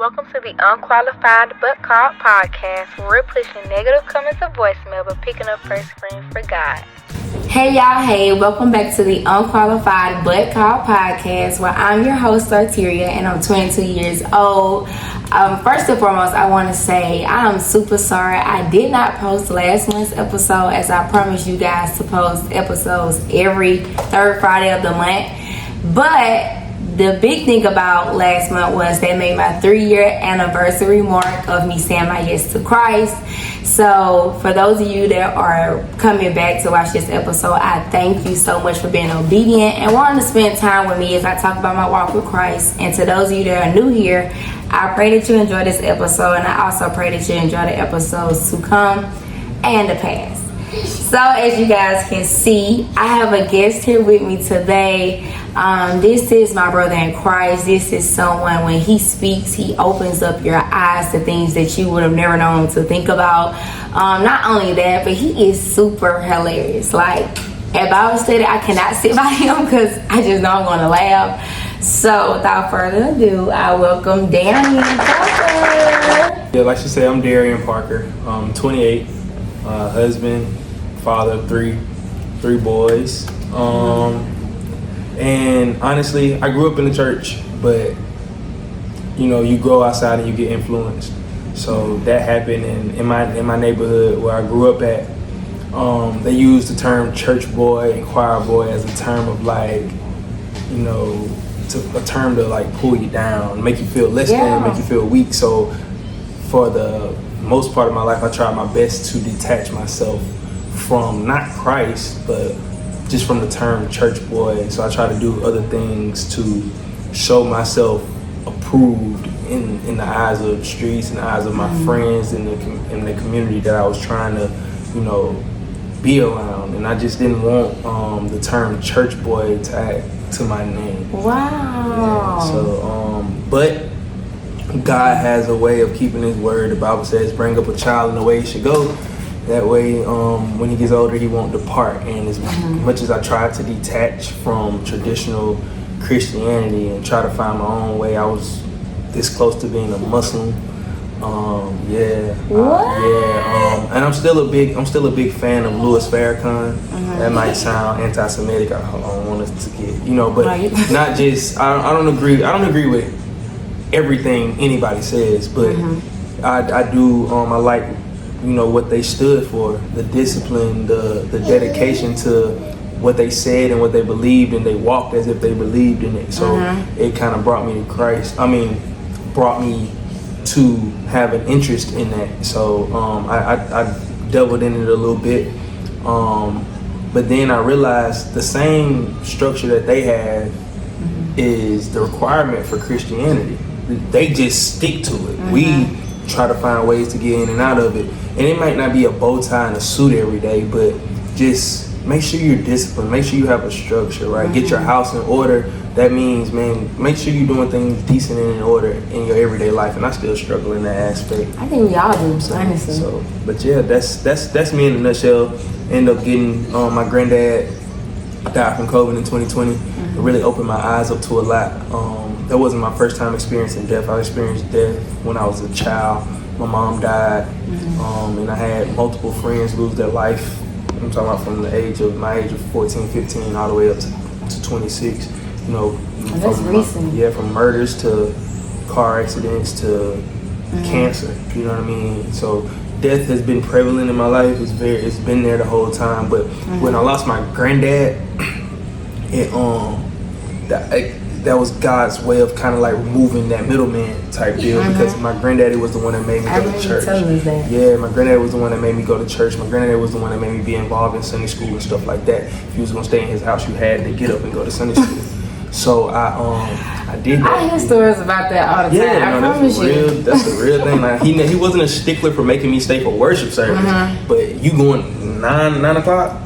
Welcome to the Unqualified.but.CALLED podcast, where we're pushing negative comments to voicemail but picking up first screen for God. Hey y'all, hey, welcome back to the Unqualified.but.CALLED podcast, where I'm your host, Darien, and I'm 22 years old. First and foremost, I want to say I'm super sorry I did not post last month's episode, as I promised you guys to post episodes every third Friday of the month. But the big thing about last month was they made my 3-year anniversary mark of me saying my yes to Christ. So for those of you that are coming back to watch this episode, I thank you so much for being obedient and wanting to spend time with me as I talk about my walk with Christ. And to those of you that are new here, I pray that you enjoy this episode, and I also pray that you enjoy the episodes to come and the past. So as you guys can see, I have a guest here with me today. This is my brother in Christ. This is someone, when he speaks, he opens up your eyes to things that you would have never known to think about. Not only that, but he is super hilarious. Like at Bible study, I cannot sit by him because I just know I'm going to laugh. So without further ado, I welcome Darien Parker. Yeah, like she said, I'm Darien Parker. 28, husband, father of three boys. And honestly, I grew up in the church, but you know, you grow outside and you get influenced. So that happened in my neighborhood where I grew up at. They used the term church boy and choir boy as a term of like, you know, a term to like pull you down, make you feel less than, make you feel weak. So for the most part of my life, I tried my best to detach myself from not Christ, but just from the term church boy. So I try to do other things to show myself approved in the eyes of the streets, in the eyes of my friends, in the community that I was trying to, you know, be around. And I just didn't want the term church boy tagged to my name. Wow. Yeah, so, but God has a way of keeping his word. The Bible says, bring up a child in the way he should go. That way, when he gets older, he won't depart. And as much as I tried to detach from traditional Christianity and try to find my own way, I was this close to being a Muslim. And I'm still a big fan of Louis Farrakhan. That might sound anti-Semitic. I don't want us to get, you know, but not just. I don't agree with everything anybody says, but I do. I like, you know, what they stood for, the discipline, the dedication to what they said and what they believed, and they walked as if they believed in it. So it kind of brought me to Christ. Brought me to have an interest in that. So I delved in it a little bit. But then I realized the same structure that they have is the requirement for Christianity. They just stick to it. We try to find ways to get in and out of it. And it might not be a bow tie and a suit every day, but just make sure you're disciplined. Make sure you have a structure, right? Get your house in order. That means, man, make sure you're doing things decent and in order in your everyday life. And I still struggle in that aspect. I think we all do, honestly. So, but yeah, that's me in a nutshell. End up getting my granddad died from COVID in 2020. It really opened my eyes up to a lot. That wasn't my first time experiencing death. I experienced death when I was a child. My mom died, and I had multiple friends lose their life. I'm talking about from my age of 14, 15, all the way up to 26. You know, that's recent. From murders to car accidents to cancer. You know what I mean? So death has been prevalent in my life. It's been there the whole time. But when I lost my granddad, that was God's way of kind of like removing that middleman type deal, because my granddaddy was the one that made me go to church. Yeah, my granddaddy was the one that made me go to church. My granddaddy was the one that made me be involved in Sunday school and stuff like that. If you was gonna stay in his house, you had to get up and go to Sunday school. So I did that. I hear stories about that all the time. Yeah, that's a real thing. Like, he wasn't a stickler for making me stay for worship service, but you going 9 o'clock,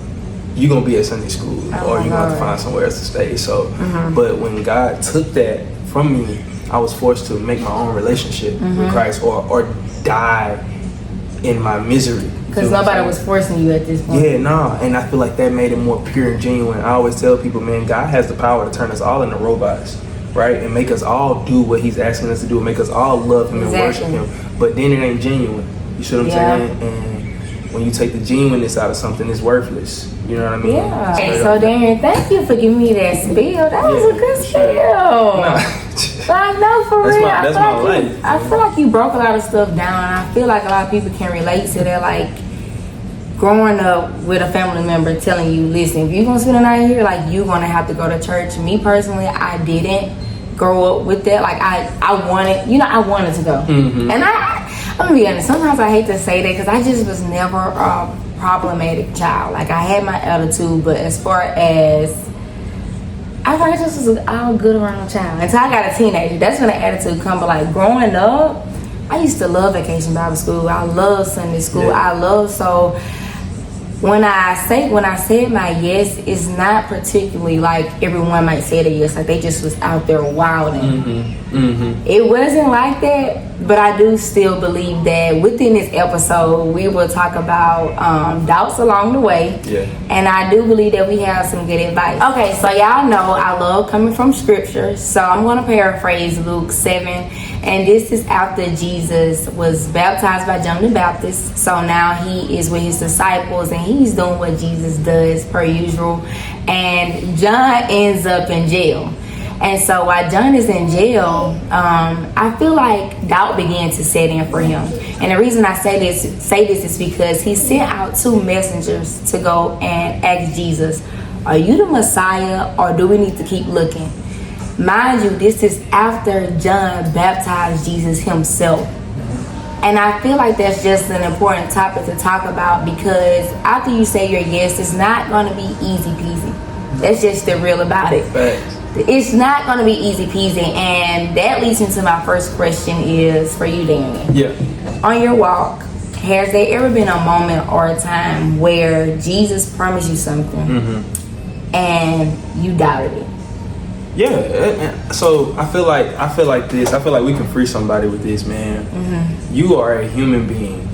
you're gonna be at Sunday school, or you're gonna have to find somewhere else to stay. So, but when God took that from me, I was forced to make my own relationship with Christ, or die in my misery. Because nobody was forcing you at this point. Yeah, nah. And I feel like that made it more pure and genuine. I always tell people, man, God has the power to turn us all into robots. right? And make us all do what he's asking us to do, and make us all love him and worship him. But then it ain't genuine. You see what I'm saying? And when you take the genuineness out of something, it's worthless. You know what I mean? Yeah. Okay, so Darien, thank you for giving me that spiel. That was a good spiel. Like, no, for real. That's my life. I feel like you broke a lot of stuff down, and I feel like a lot of people can relate to that. Like, growing up with a family member telling you, listen, if you're gonna spend a night here, like, you're gonna have to go to church. Me personally, I didn't grow up with that. Like, I wanted to go. And I'm gonna be honest, sometimes I hate to say that because I just was never a problematic child. Like, I had my attitude, but as far as I just was all good around child until I got a teenager. That's when the attitude come. But like growing up, I used to love Vacation Bible School. I love Sunday school. So when I said my yes, it's not particularly like everyone might say the yes. Like they just was out there wilding. It wasn't like that, but I do still believe that within this episode we will talk about doubts along the way. And I do believe that we have some good advice. Okay, so y'all know I love coming from scripture, so I'm going to paraphrase Luke 7, and this is after Jesus was baptized by John the Baptist. So now he is with his disciples and he's doing what Jesus does per usual, and John ends up in jail. And so while John is in jail, I feel like doubt began to set in for him. And the reason I say this is because he sent out 2 messengers to go and ask Jesus, are you the Messiah, or do we need to keep looking? Mind you, this is after John baptized Jesus himself. And I feel like that's just an important topic to talk about, because after you say your yes, it's not going to be easy peasy. That's just the real about it. Thanks. It's not going to be easy peasy, and that leads into my first question is for you, Darien. On your walk, has there ever been a moment or a time where Jesus promised you something and you doubted it? So I feel like this. I feel like we can free somebody with this, man. You are a human being.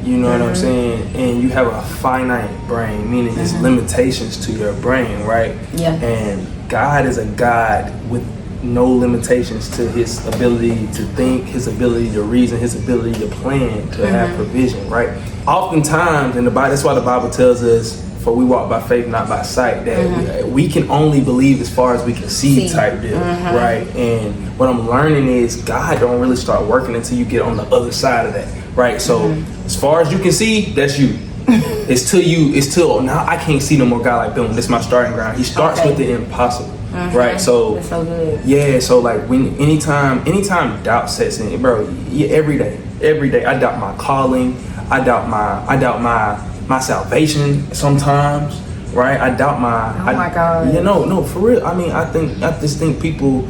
You know what I'm saying? And you have a finite brain, meaning there's limitations to your brain, right? And God is a God with no limitations to his ability to think, his ability to reason, his ability to plan, to have provision, right? Oftentimes in the Bible, that's why the Bible tells us, for we walk by faith, not by sight, that we can only believe as far as we can see type deal, right? And what I'm learning is God don't really start working until you get on the other side of that, right? So as far as you can see, that's you. It's till now I can't see no more. God, like, boom, this is my starting ground. He starts with the impossible, right? So that's so good. So like when anytime doubt sets in, bro, every day I doubt my calling. I doubt my salvation sometimes, right? I doubt my. My God. Yeah, no, for real. I mean, I just think people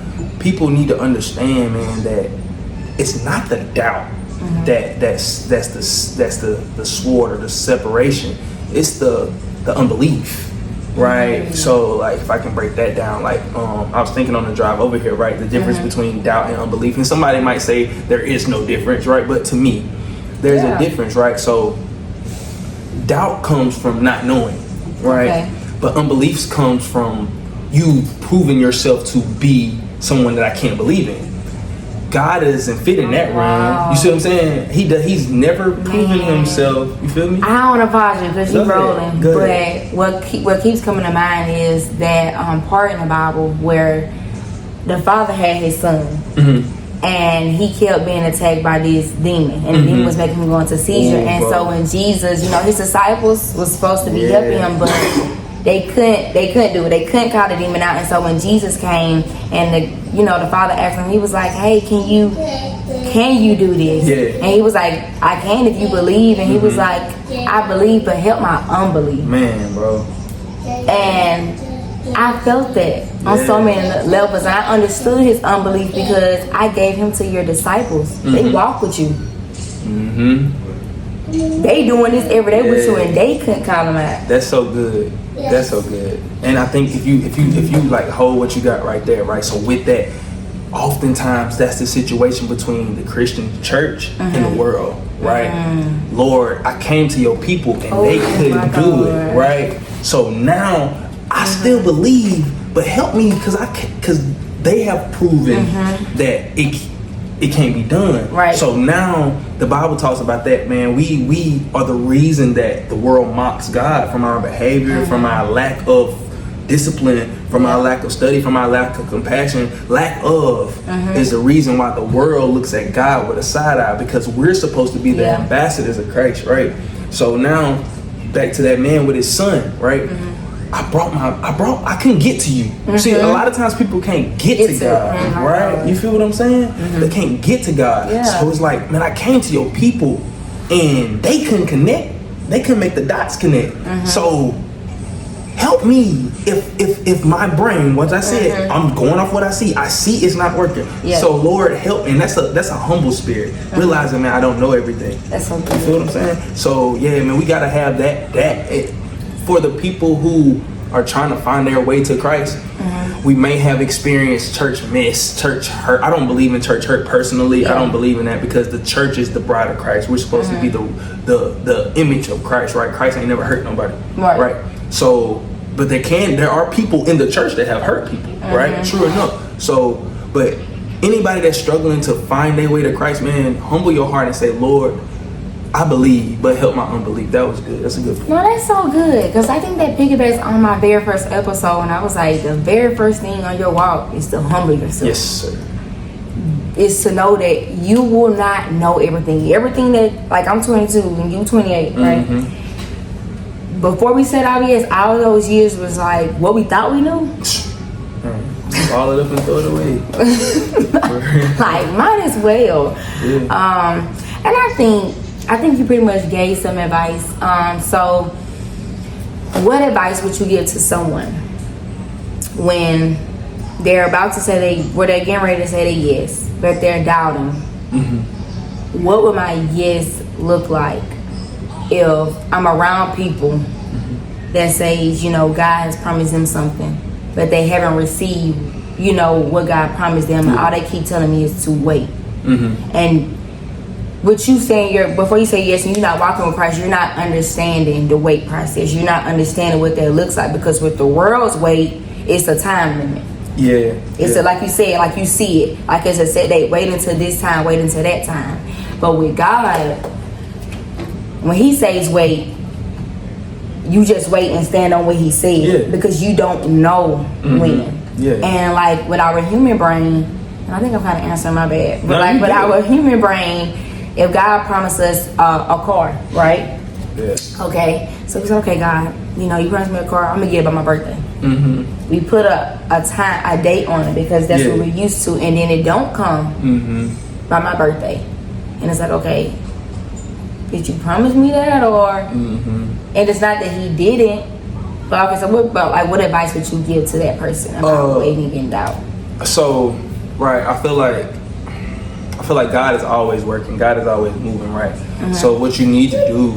need to understand, man, that it's not the doubt that's the sword or the separation. It's the unbelief, right? So like, if I can break that down, like I was thinking on the drive over here, right? The difference between doubt and unbelief, and somebody might say there is no difference, right? But to me, there's a difference, right? So doubt comes from not knowing, right? But unbelief comes from you proving yourself to be someone that I can't believe in. God doesn't fit in that realm. You see what I'm saying? He's never proven himself. You feel me? I don't want to pause you because you're rolling. But what keeps coming to mind is that part in the Bible where the father had his son. And he kept being attacked by this demon, and the demon was making him go into seizure. So when Jesus, his disciples was supposed to be helping him, but they couldn't do it. They couldn't call the demon out. And so when Jesus came, and the father asked him, he was like, "Hey, can you do this?" And he was like, "I can if you believe." And he was like, "I believe, but help my unbelief." Man, bro. And I felt that on so many levels, and I understood his unbelief because I gave him to your disciples. They walk with you. They doing this every day with you, and they couldn't call him out. That's so good. That's so good. And I think if you like hold what you got right there, right? So with that, oftentimes that's the situation between the Christian church and the world, right? Lord, I came to your people and they couldn't do it, right? So now I still believe, but help me because they have proven that it can't be done. Right. So now the Bible talks about that, man. We are the reason that the world mocks God from our behavior, from our lack of discipline, from our lack of study, from our lack of compassion. Lack of is the reason why the world looks at God with a side eye, because we're supposed to be the ambassadors of Christ, right? So now back to that man with his son, right? I couldn't get to you. See, a lot of times people can't get to God, right? You feel what I'm saying? They can't get to God. So it's like, man, I came to your people and they couldn't connect. They couldn't make the dots connect. So help me if my brain, once I said, I'm going off what I see it's not working. So Lord, help me. And that's a humble spirit, realizing, man, I don't know everything. That's so good. You feel what I'm saying? So yeah, man, we gotta have that for the people who are trying to find their way to Christ. We may have experienced church mess, church hurt. I don't believe in church hurt personally. I don't believe in that, because the church is the bride of Christ. We're supposed to be the image of Christ, right? Christ ain't never hurt nobody, right? So, but there are people in the church that have hurt people, right? True enough. So, but anybody that's struggling to find their way to Christ, man, humble your heart and say, Lord, I believe, but help my unbelief. That was good. That's a good point. No, that's so good, because I think that piggybacks on my very first episode, and I was like, the very first thing on your walk is to humble yourself. Yes, sir. Is to know that you will not know everything. Everything that, like, I'm 22 and you 28, right? Before we said IBS, all those years was like what we thought we knew. Ball it up and throw it away. Like, might as well. Yeah. And I think you pretty much gave some advice. So what advice would you give to someone when they're about to say they're getting ready to say they yes, but they're doubting? What would my yes look like if I'm around people that says, God has promised them something, but they haven't received, what God promised them, and all they keep telling me is to wait. And what you saying, before you say yes and you're not walking with Christ, you're not understanding the wait process. You're not understanding what that looks like, because with the world's wait, it's a time limit. It's like you said, like you see it, like it's a set date. Wait until this time, wait until that time. But with God, when He says wait, you just wait and stand on what He said, because you don't know when. And like with our human brain, and I think I'm kind of answering my bad, but like with our human brain, if God promised us a car, right? Okay, so we say, okay, God, you promised me a car, I'm gonna get it by my birthday. We put a date on it, because that's what we're used to, and then it don't come by my birthday, and it's like, okay, did you promise me that, or? And it's not that He didn't, but okay, so what advice would you give to that person about waiting in doubt? So, right, I feel like God is always working. God is always moving, right? So what you need to do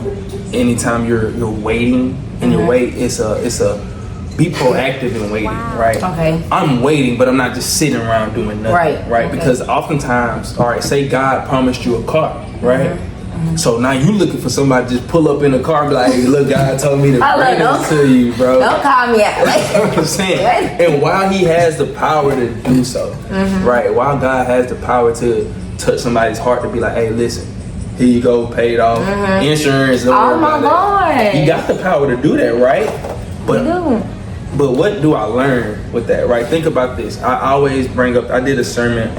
anytime you're waiting and you wait, it's a be proactive in waiting, right? Okay. I'm waiting, but I'm not just sitting around doing nothing, right? Okay. Because oftentimes, all right, say God promised you a car, right? So now you looking for somebody to just pull up in a car and be like, hey, look, God told me to bring this to you, bro. Don't call me out. You know what I'm saying? And while He has the power to do so, right? While God has the power to touch somebody's heart to be like, hey, listen, here you go, paid off, insurance, oh my God. He got the power to do that, right? But what do I learn with that, right? Think about this. I always bring up, I did a sermon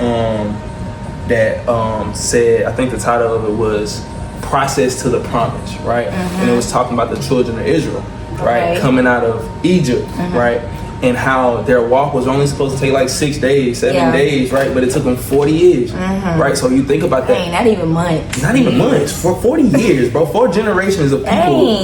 that said, I think the title of it was Process to the Promise, right? And it was talking about the children of Israel, right? Coming out of Egypt, right? And how their walk was only supposed to take like 6 days, 7 days, right? But it took them 40 years, right? So you think about that. Dang, not even months. Not even months. For 40 years, bro. 4 generations of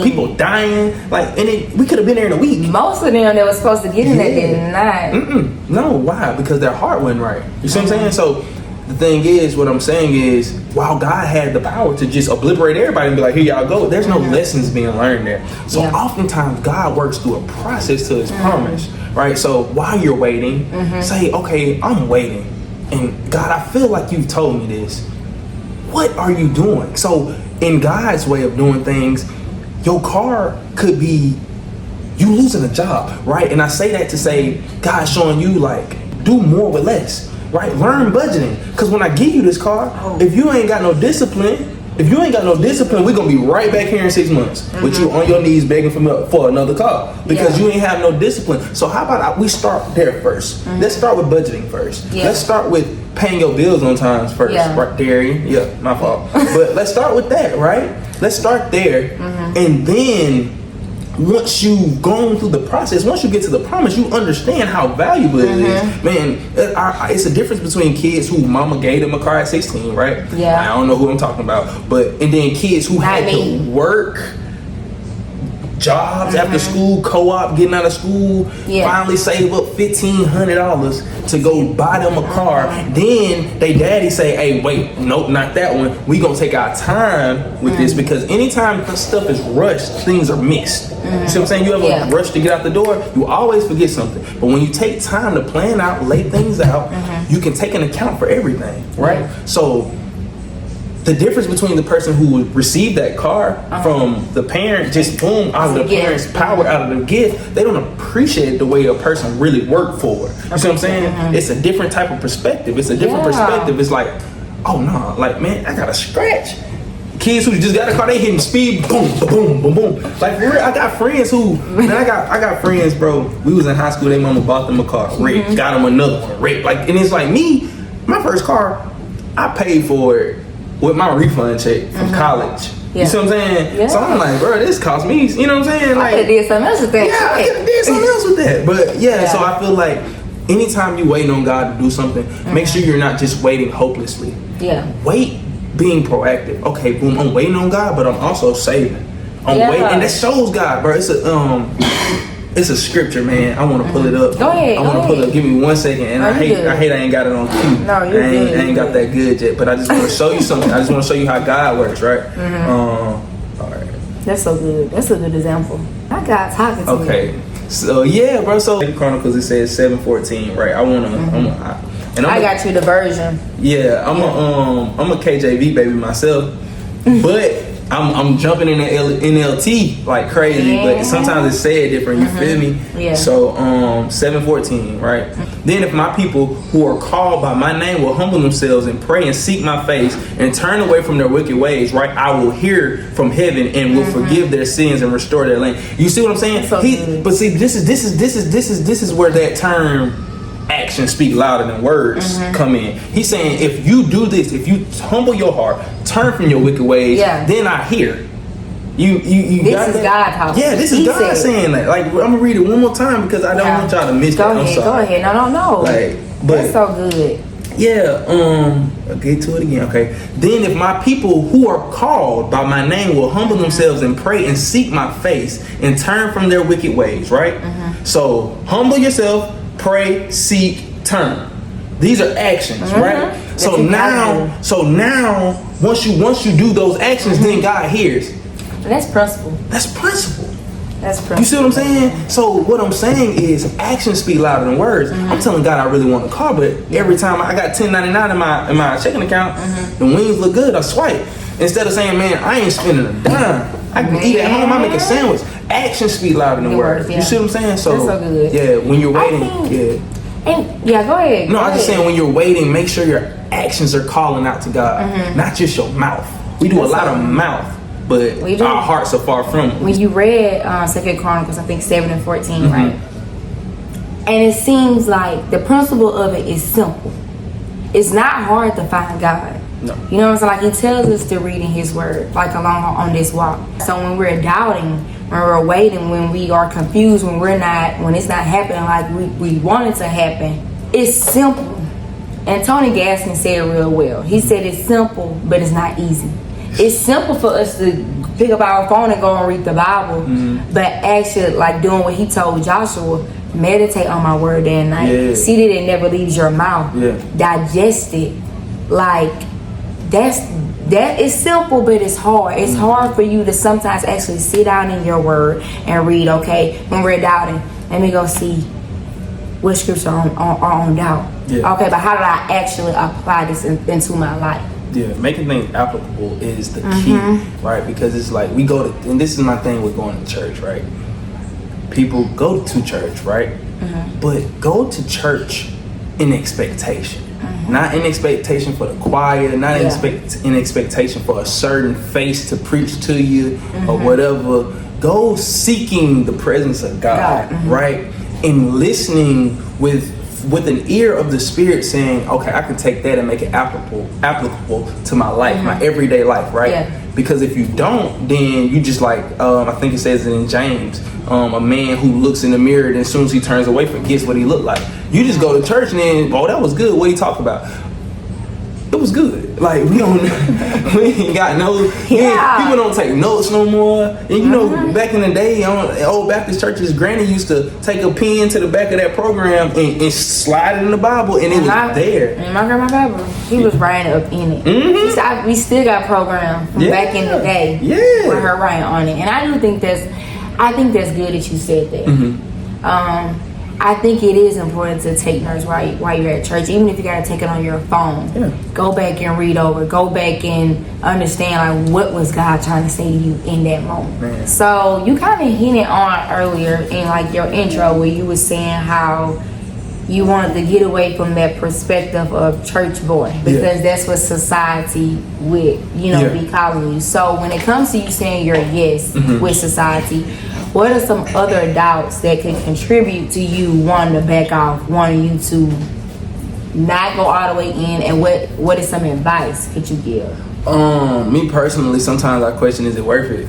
people dying. Like, and we could have been there in a week. Most of them that was supposed to get in there did not. No, why? Because their heart wasn't right. You see what I'm saying? So the thing is, what I'm saying is, while God had the power to just obliterate everybody and be like, here y'all go, there's no lessons being learned there. So oftentimes God works through a process to His promise, right? So while you're waiting, say, okay, I'm waiting. And God, I feel like you've told me this. What are you doing? So in God's way of doing things, your car could be you losing a job, right? And I say that to say, God's showing you like, do more with less, right? Learn budgeting. Because when I give you this car, if you ain't got no discipline, we're gonna be right back here in 6 months with you on your knees begging for another car because you ain't have no discipline. So how about we start there first? Let's start with budgeting first. Let's start with paying your bills on time first, right, Darien? Yeah, my fault. But let's start with that, right? Let's start there, and then once you've gone through the process, once you get to the promise, you understand how valuable it is. Man, it's a difference between kids who mama gave them a car at 16, right? Yeah. I don't know who I'm talking about, and then kids who had to work jobs after school, co-op, getting out of school, finally save up $1,500 to go buy them a car. Then they daddy say, hey, wait, nope, not that one. We gonna take our time with this, because anytime stuff is rushed, things are missed. You see what I'm saying? You ever rush to get out the door, you always forget something. But when you take time to plan out, lay things out, you can take an account for everything, right? So the difference between the person who would receive that car from the parent, just boom, out of the parent's power, out of the gift, they don't appreciate the way a person really worked for it. You see what I'm saying? It's a different type of perspective. It's a different perspective. It's like, oh no, like, man, I got a scratch. Kids who just got a car, they hitting speed, boom, boom, boom, boom. Like, for real, I got friends who, man, I got friends, bro. We was in high school, their mama bought them a car, Rick, got them another one, Rick. Like, and it's like me, my first car, I paid for it with my refund check from college. You see what I'm saying? So I'm like, bro, this cost me, you know what I'm saying? Like, I could have did something else with that. Yeah, I could have did something else with that. But so I feel like anytime you waiting on God to do something, make sure you're not just waiting hopelessly. Wait, being proactive. Okay, boom, I'm waiting on God, but I'm also saving. I'm waiting, and that shows God, bro. It's a scripture, man. I want to pull it up. Go ahead. I want to pull it up. Give me 1 second. And I hate I ain't got it on cue. No, you're good. I ain't got that good yet. But I just want to show you something. I just want to show you how God works, right? All right. That's so good. That's a good example. I got talking to me. Okay. So yeah, bro. So in Chronicles it says 7:14, right? I got you the version. Yeah, I'm a KJV baby myself, but I'm jumping in the NLT like crazy, but sometimes it's said different, you feel me? So 7:14, right? Then if my people who are called by my name will humble themselves and pray and seek my face and turn away from their wicked ways, right? I will hear from heaven and will forgive their sins and restore their land. You see what I'm saying? But see, this is where that term actions speak louder than words come in. He's saying, if you do this, if you humble your heart, turn from your wicked ways, then I hear. You this is God talking. Yeah, this is God saying that. Like, I'm gonna read it one more time because I don't want y'all to miss that. I'm sorry. Go ahead. No. Like, but that's so good. Yeah, I'll get to it again. Okay. Then if my people who are called by my name will humble themselves and pray and seek my face and turn from their wicked ways, right? So humble yourself, pray, seek, turn. These are actions, right? So now, once you do those actions, then God hears. That's principle. You see what I'm saying? So what I'm saying is actions speak louder than words. I'm telling God I really want a car, but every time I got $10.99 in my checking account, the wings look good, I swipe. Instead of saying, man, I ain't spending a dime. I can eat at home, I make a sandwich. Actions speak louder than words. You see what I'm saying? So, that's so good. Yeah, when you're waiting, go ahead. No, I'm just saying when you're waiting, make sure your actions are calling out to God, not just your mouth. We do a lot of mouth, but our hearts are far from it. When you read 2 Chronicles, I think 7:14, right? And it seems like the principle of it is simple. It's not hard to find God. No. You know what I'm saying? Like, he tells us to read in his word, like along on this walk. So when we're doubting, when we're waiting, when we are confused, when it's not happening like we want it to happen, it's simple. And Tony Gaskin said it real well. He said it's simple, but it's not easy. It's simple for us to pick up our phone and go and read the Bible, but actually, like doing what he told Joshua, meditate on my word day and night. See that it never leaves your mouth. Digest it. Like, that is simple, but it's hard. It's hard for you to sometimes actually sit down in your word and read. Okay, when we're doubting, let me go see what scripture on doubt. Okay, but how do I actually apply this into my life? Yeah, making things applicable is the key, right? Because it's like we go to, and this is my thing with going to church, right? People go to church, right? But go to church in expectation. Not in expectation for the choir, not in expectation for a certain face to preach to you or whatever. Go seeking the presence of God, right? And listening with an ear of the Spirit saying, okay, I can take that and make it applicable to my life, my everyday life, right? Yeah. Because if you don't, then you just like, I think it says it in James, a man who looks in the mirror and as soon as he turns away forgets what he looked like. You just go to church and then, oh, that was good. What he talked about? It was good. Like we ain't got no. People don't take notes no more. And you know, back in the day, old Baptist churches, Granny used to take a pen to the back of that program and slide it in the Bible, and it was there. And my grandma Bible, he was writing up in it. We still got programs from back in the day with her writing on it, and I think that's good that you said that. I think it is important to take notes while you're at church, even if you gotta take it on your phone. Go back and read over. Go back and understand like what was God trying to say to you in that moment. So you kind of hinted on earlier in like your intro where you were saying how you wanted to get away from that perspective of church boy because that's what society would be calling you. So when it comes to you saying your yes with society, what are some other doubts that could contribute to you wanting to back off, wanting you to not go all the way in, and what is some advice could you give? Me personally, sometimes I question, is it worth it?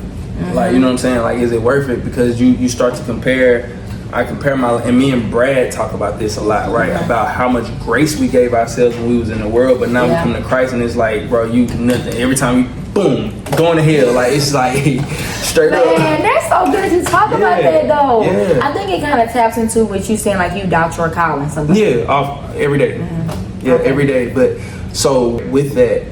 Like, you know what I'm saying? Like, is it worth it? Because you start to compare. I compare and me and Brad talk about this a lot, right? About how much grace we gave ourselves when we was in the world, but now we come to Christ and it's like, bro, you nothing. Every time you, boom, going to hell. Like, it's like straight up. Man, that's so good to talk about that though. I think it kind of taps into what you saying, like you doubt your calling sometimes. Every day. Every day. But so with that,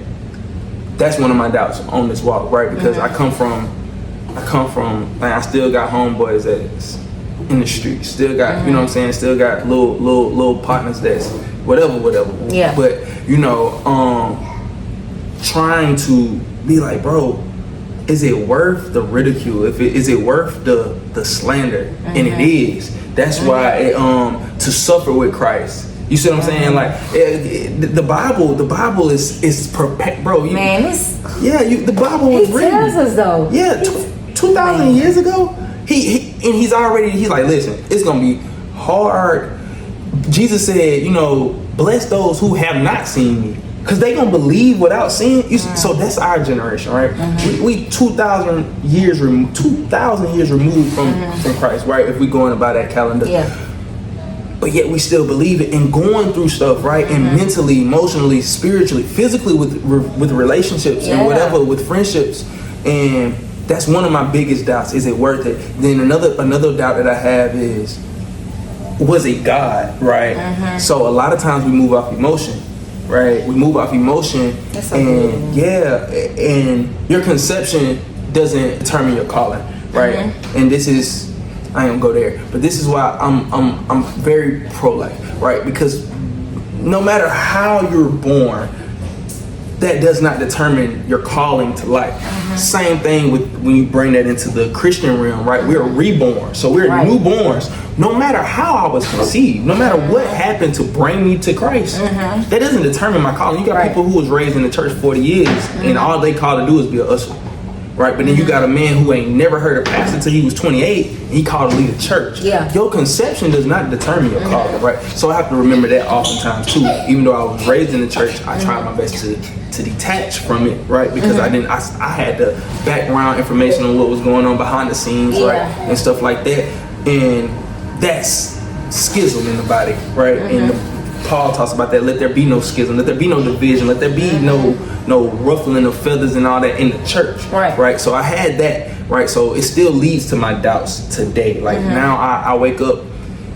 that's one of my doubts on this walk, right? Because I come from, like, I still got homeboys that's in the street, still got, you know what I'm saying, still got little partners that's whatever. But you know, trying to be like, bro, is it worth the ridicule? Is it worth the slander? And it is. That's why to suffer with Christ. You see what I'm saying? Like the Bible is perfect, bro. The Bible was written. He tells us though. 2,000 years ago. He's like, listen, it's gonna be hard. Jesus said, you know, bless those who have not seen me, because they gonna believe without seeing. So that's our generation, right? We 2,000 years removed from Christ, right? If we going by that calendar. But yet we still believe it and going through stuff, right? And mentally, emotionally, spiritually, physically with relationships and whatever, with friendships. And that's one of my biggest doubts. Is it worth it? Then another doubt that I have is, was it God, right? So a lot of times we move off emotion, right? We move off emotion, and and your conception doesn't determine your calling, right? And this is, I ain't gonna go there, but this is why I'm very pro-life, right? Because no matter how you're born, that does not determine your calling to life. Same thing with when you bring that into the Christian realm, right? We're reborn, so we're newborns. No matter how I was conceived, no matter what happened to bring me to Christ, that doesn't determine my calling. You got people who was raised in the church 40 years, and all they called to do is be an usher, right? But then you got a man who ain't never heard a pastor till he was 28, and he called to lead a church. Your conception does not determine your calling, right? So I have to remember that oftentimes too. Even though I was raised in the church, I tried my best to detach from it, right? Because I had the background information on what was going on behind the scenes, right? And stuff like that. And that's schism in the body, right? And Paul talks about that. Let there be no schism. Let there be no division. Let there be no ruffling of feathers and all that in the church, right? So I had that, right? So it still leads to my doubts today. Like now I wake up,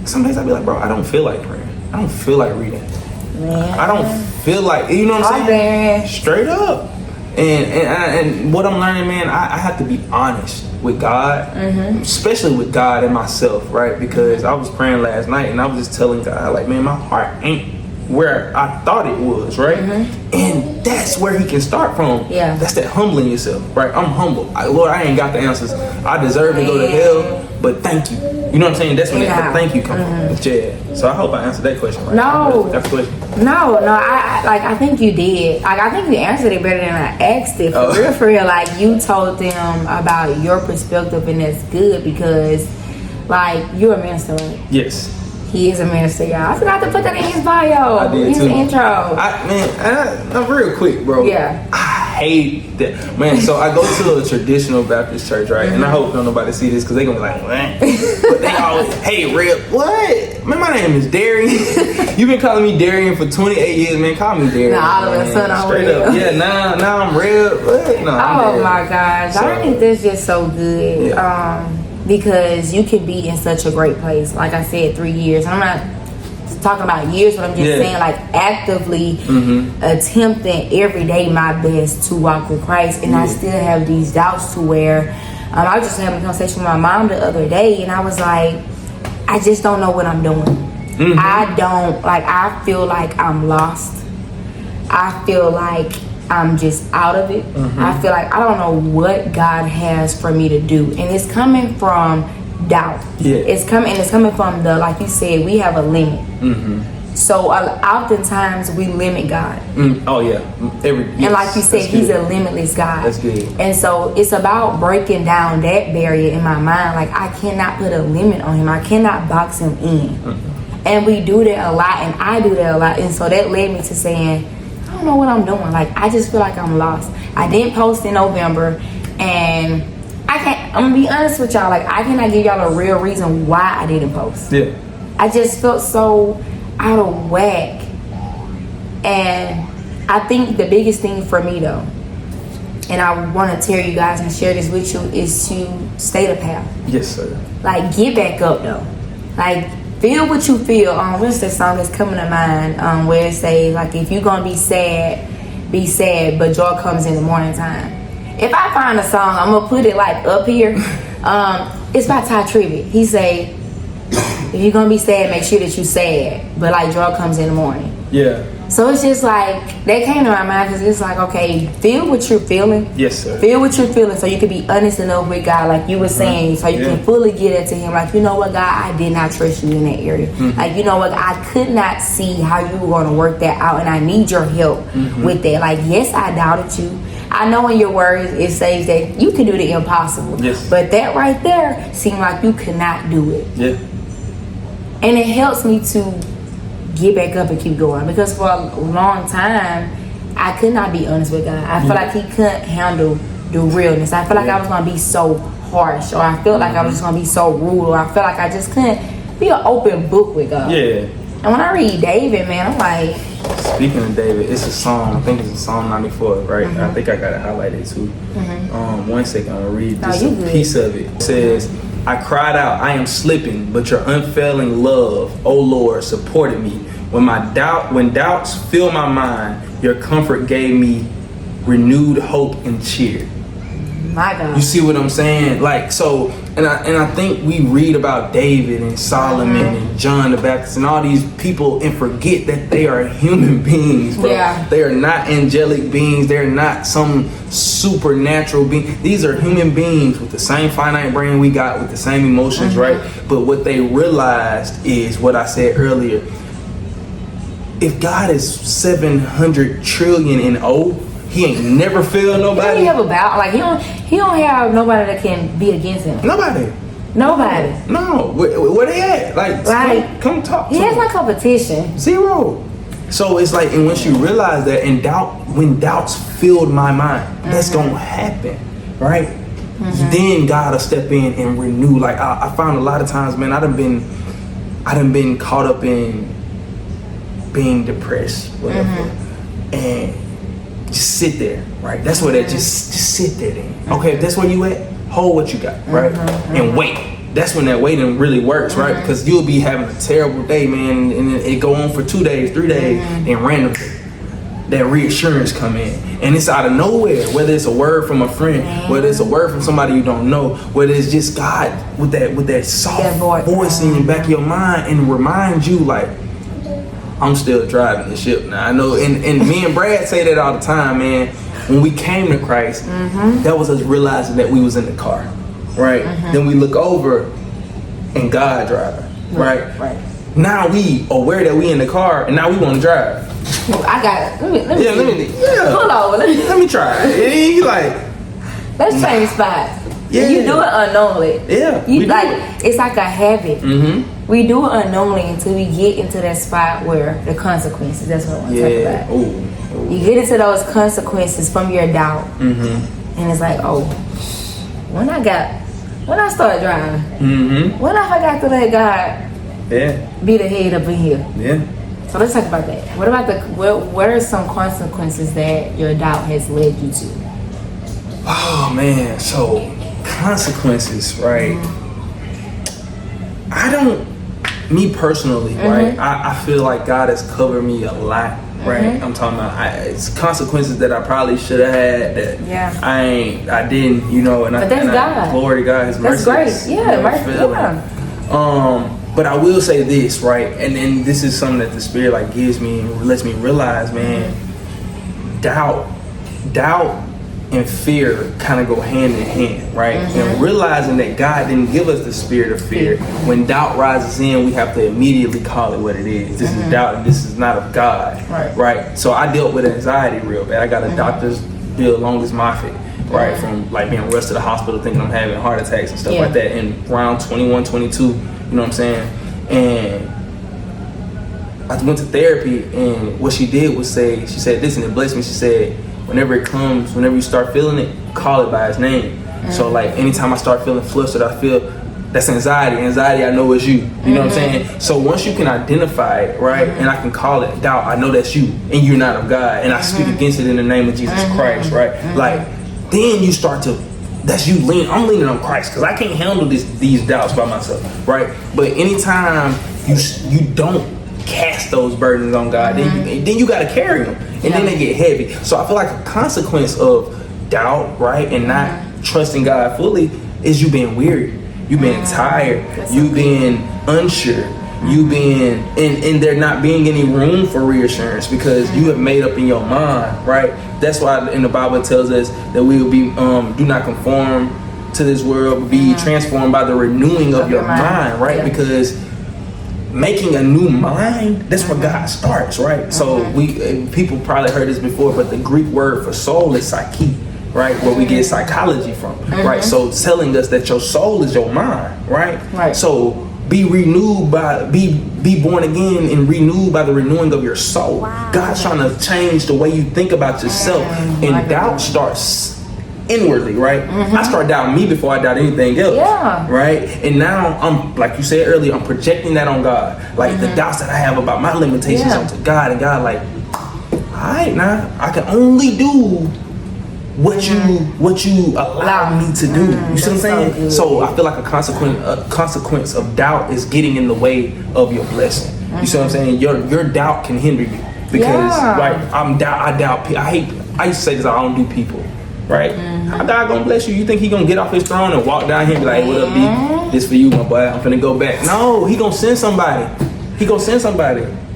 some days I be like, bro, I don't feel like praying. I don't feel like reading. I don't feel like, you know what I'm saying? Straight up. And what I'm learning, man, I have to be honest with God, especially with God and myself, right? Because I was praying last night and I was just telling God, like, man, my heart ain't where I thought it was, right? And that's where he can start from. That's that humbling yourself, right? I'm humble. Lord, I ain't got the answers. I deserve to go to hell, but thank you. You know what I'm saying? That's when that thank you comes from. Yeah. So I hope I answered that question right. No. That's the question. No, I think you did. Like, I think you answered it better than I asked it. For real. Like, you told them about your perspective, and that's good because, like, you're a minister, right? Yes. He is a minister, y'all. I forgot to put that in his bio. I did his too. Intro. I'm real quick, bro. Yeah. I hate that, man. So I go to a traditional Baptist church, right? And I hope don't nobody see this because they gonna be like, what? But they always, hey, Rip, what? Man, my name is Darien. You've been calling me Darien for 28 years, man. Call me Darien. Nah, all of a sudden I'm straight real. up. Yeah, now I'm real. What? No, Oh my gosh, So, I think that's just so good. Yeah. Because you can be in such a great place. Like I said, 3 years. I'm not talking about years, but I'm just saying, like, actively attempting every day my best to walk with Christ. And I still have these doubts to where I was just having a conversation with my mom the other day, and I was like, I just don't know what I'm doing. I feel like I'm lost. I feel like I'm just out of it. I feel like I don't know what God has for me to do. And it's coming from doubt. Yeah. It's coming from the, like you said, we have a limit. So oftentimes we limit God. Oh yeah. And like you said, he's a limitless God. That's good. And so it's about breaking down that barrier in my mind. Like, I cannot put a limit on him. I cannot box him in. And we do that a lot, and I do that a lot. And so that led me to saying, I don't know what I'm doing. Like, I just feel like I'm lost. I didn't post in November, and I'm gonna be honest with y'all, like, I cannot give y'all a real reason why I didn't post. Yeah. I just felt so out of whack. And I think the biggest thing for me, though, and I want to tell you guys and share this with you, is to stay the path. Yes, sir. Like, get back up, though. Like, feel what you feel. What's that song that's coming to mind? Where it say, like, if you're gonna be sad, but joy comes in the morning time. If I find a song, I'm gonna put it like up here. It's by Tribbet. He say, if you're gonna be sad, make sure that you sad, but like joy comes in the morning. Yeah. So it's just like, that came to my mind because it's like, okay, feel what you're feeling. Yes, sir. Feel what you're feeling so you can be honest enough with God, like you were saying, so you can fully get it to him. Like, you know what, God, I did not trust you in that area. Like, you know what, I could not see how you were going to work that out, and I need your help with that. Like, yes, I doubted you. I know in your words it says that you can do the impossible. Yes. But that right there seemed like you could not do it. Yeah. And it helps me to get back up and keep going, because for a long time I could not be honest with God. I feel like he couldn't handle the realness. I feel like I was going to be so harsh, or I felt like I was just going to be so rude, or I felt like I just couldn't be an open book with God. Yeah. And when I read David, man, I'm like, speaking of David, it's a song. I think it's a Psalm 94, right? I think I got it highlighted too. 1 second, I'm gonna read just a piece of it. It says, I cried out, I am slipping, but your unfailing love, O Lord, supported me. When doubts fill my mind, your comfort gave me renewed hope and cheer. My God. You see what I'm saying? Like, so, and I think we read about David and Solomon and John the Baptist and all these people and forget that they are human beings, bro. Yeah. They are not angelic beings. They're not some supernatural being. These are human beings with the same finite brain we got, with the same emotions, right? But what they realized is what I said earlier. If God is 700 trillion and O, he ain't never failed nobody. He don't have a battle. Like, he don't have nobody that can be against him. Nobody. No. Where they at? Like come talk to him. He has no competition. Zero. So it's like, and once you realize that, and when doubts filled my mind, that's gonna happen, right? Then God will step in and renew. Like, I found a lot of times, man, I done been caught up in being depressed, whatever, and just sit there, right? That's where that just sit there then. Okay, if that's where you at, hold what you got, right? And wait. That's when that waiting really works, right? Because you'll be having a terrible day, man, and it go on for 2 days, 3 days, and randomly that reassurance come in. And it's out of nowhere, whether it's a word from a friend, whether it's a word from somebody you don't know, whether it's just God with that soft voice in the back of your mind and remind you, like, I'm still driving the ship now. I know, and me and Brad say that all the time, man. When we came to Christ, that was us realizing that we was in the car, right? Then we look over, and God driving, right? Right. Now we aware that we in the car, and now we want to drive. I got it. Let me Pull over. Let me try it. And you like, let's change spots. Yeah. You do it unknowingly. Yeah. You it's like a habit. Mm-hmm. We do it unknowingly until we get into that spot where the consequences. That's what I want to talk about. Ooh. You get into those consequences from your doubt, Mm-hmm. and it's like, oh, when I start driving, when I forgot to let God be the head up in here. Yeah. So let's talk about that. What about what are some consequences that your doubt has led you to? Oh man, so consequences, right? Me personally, right? I feel like God has covered me a lot, right? I'm talking about it's consequences that I probably should have had that I didn't, you know. And but that's God. Glory to God, His mercy. That's great, yeah. But I will say this, right? And then this is something that the Spirit like gives me and lets me realize, man. Doubt and fear kind of go hand in hand, right? And realizing that God didn't give us the spirit of fear. When doubt rises in, we have to immediately call it what it is. This is doubt, and this is not of God, right? So I dealt with anxiety real bad. I got a doctor's bill long as Moffitt, right? From like being rushed to the hospital thinking I'm having heart attacks and stuff like that. And around 21, 22, you know what I'm saying? And I went to therapy, and what she did was she said this, and it blessed me. She said, whenever it comes, whenever you start feeling it, call it by its name. So like anytime I start feeling flustered, I feel that's anxiety. Anxiety, I know is you. You know what I'm saying? So once you can identify it, right, and I can call it doubt, I know that's you, and you're not of God, and I speak against it in the name of Jesus Christ, right? Like then you start to, that's you I'm leaning on Christ because I can't handle these doubts by myself, right? But anytime you don't cast those burdens on God, then you got to carry them, and then they get heavy. So I feel like a consequence of doubt, right, and not trusting God fully is you being weary, you being tired, you being unsure, you being and there not being any room for reassurance because you have made up in your mind, right? That's why in the Bible it tells us that we will be do not conform to this world, but be transformed by the renewing of your mind, right? Because making a new mind, that's where God starts, right? So people probably heard this before, but the Greek word for soul is psyche, right? Where we get psychology from, right? So telling us that your soul is your mind, right? So be renewed be born again and renewed by the renewing of your soul. God's trying to change the way you think about yourself, and doubt starts inwardly, right? I start doubting me before I doubt anything else, right? And now I'm, like you said earlier, I'm projecting that on God, like the doubts that I have about my limitations onto God, and God like, all right, now I can only do what you allow me to do. You see what I'm saying? So I feel like a consequence of doubt is getting in the way of your blessing. You see what I'm saying? Your doubt can hinder you because like I doubt people. I used to say this, I don't do people. Right? How God gonna bless you? You think He gonna get off His throne and walk down here and be like, hey, what up, B? This for you, my boy. I'm finna go back. No, He gonna send somebody.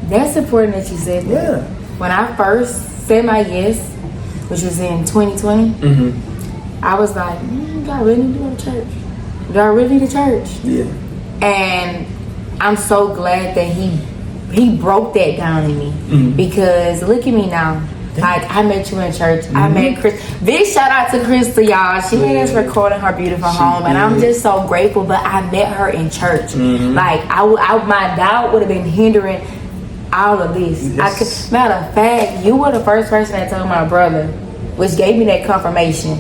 That's important that you said that. Yeah. When I first said my yes, which was in 2020, I was like, do I really need to go to church? Do I really need to church? Yeah. And I'm so glad that He broke that down in me because look at me now. Like, I met you in church. I met Chris. Big shout out to Crystal, y'all. She made us record in her beautiful home, and I'm just so grateful. But I met her in church. Like, my doubt would have been hindering all of this. Yes. Matter of fact, you were the first person that told my brother, which gave me that confirmation.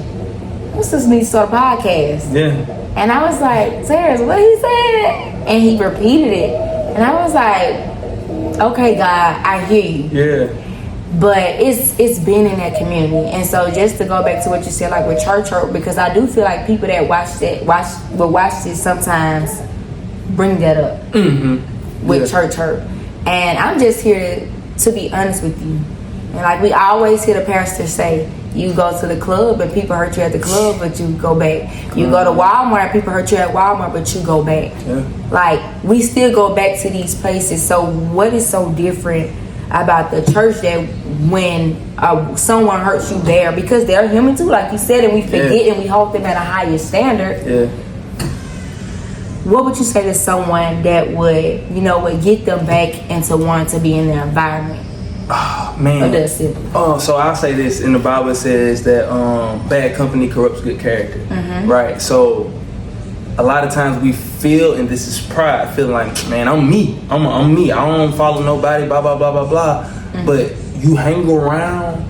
This is me start a podcast. Yeah. And I was like, Sarah, what he said? And he repeated it. And I was like, okay, God, I hear you. Yeah. But it's been in that community, and so just to go back to what you said, like with church hurt, because I do feel like people that watch this sometimes bring that up with church hurt, and I'm just here to be honest with you. And like we always hear the pastor say, you go to the club and people hurt you at the club, but you go back. You go to Walmart and people hurt you at Walmart, but you go back. Like we still go back to these places. So what is so different about the church that when someone hurts you there, because they're human too, like you said, and we forget and we hold them at a higher standard. what would you say to someone that would, would get them back into wanting to be in their environment? Oh, man. So I'll say this. In the Bible, it says that bad company corrupts good character. Right? So a lot of times we feel, and this is pride, feeling like, man, I'm me. I'm me. I don't follow nobody, blah, blah, blah, blah, blah. But you hang around,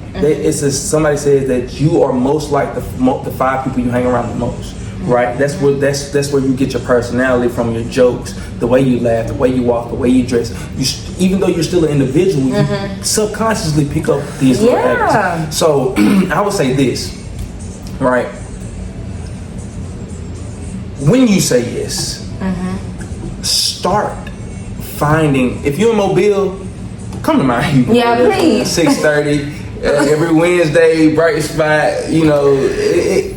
somebody says that you are most like the 5 people you hang around the most. Right, that's where you get your personality from, your jokes, the way you laugh, the way you walk, the way you dress. Even though you're still an individual, you subconsciously pick up these little habits. So I would say this, right? When you say yes, start finding. If you're in Mobile, come to mine. Yeah, please. 6:30. Every Wednesday, bright spot,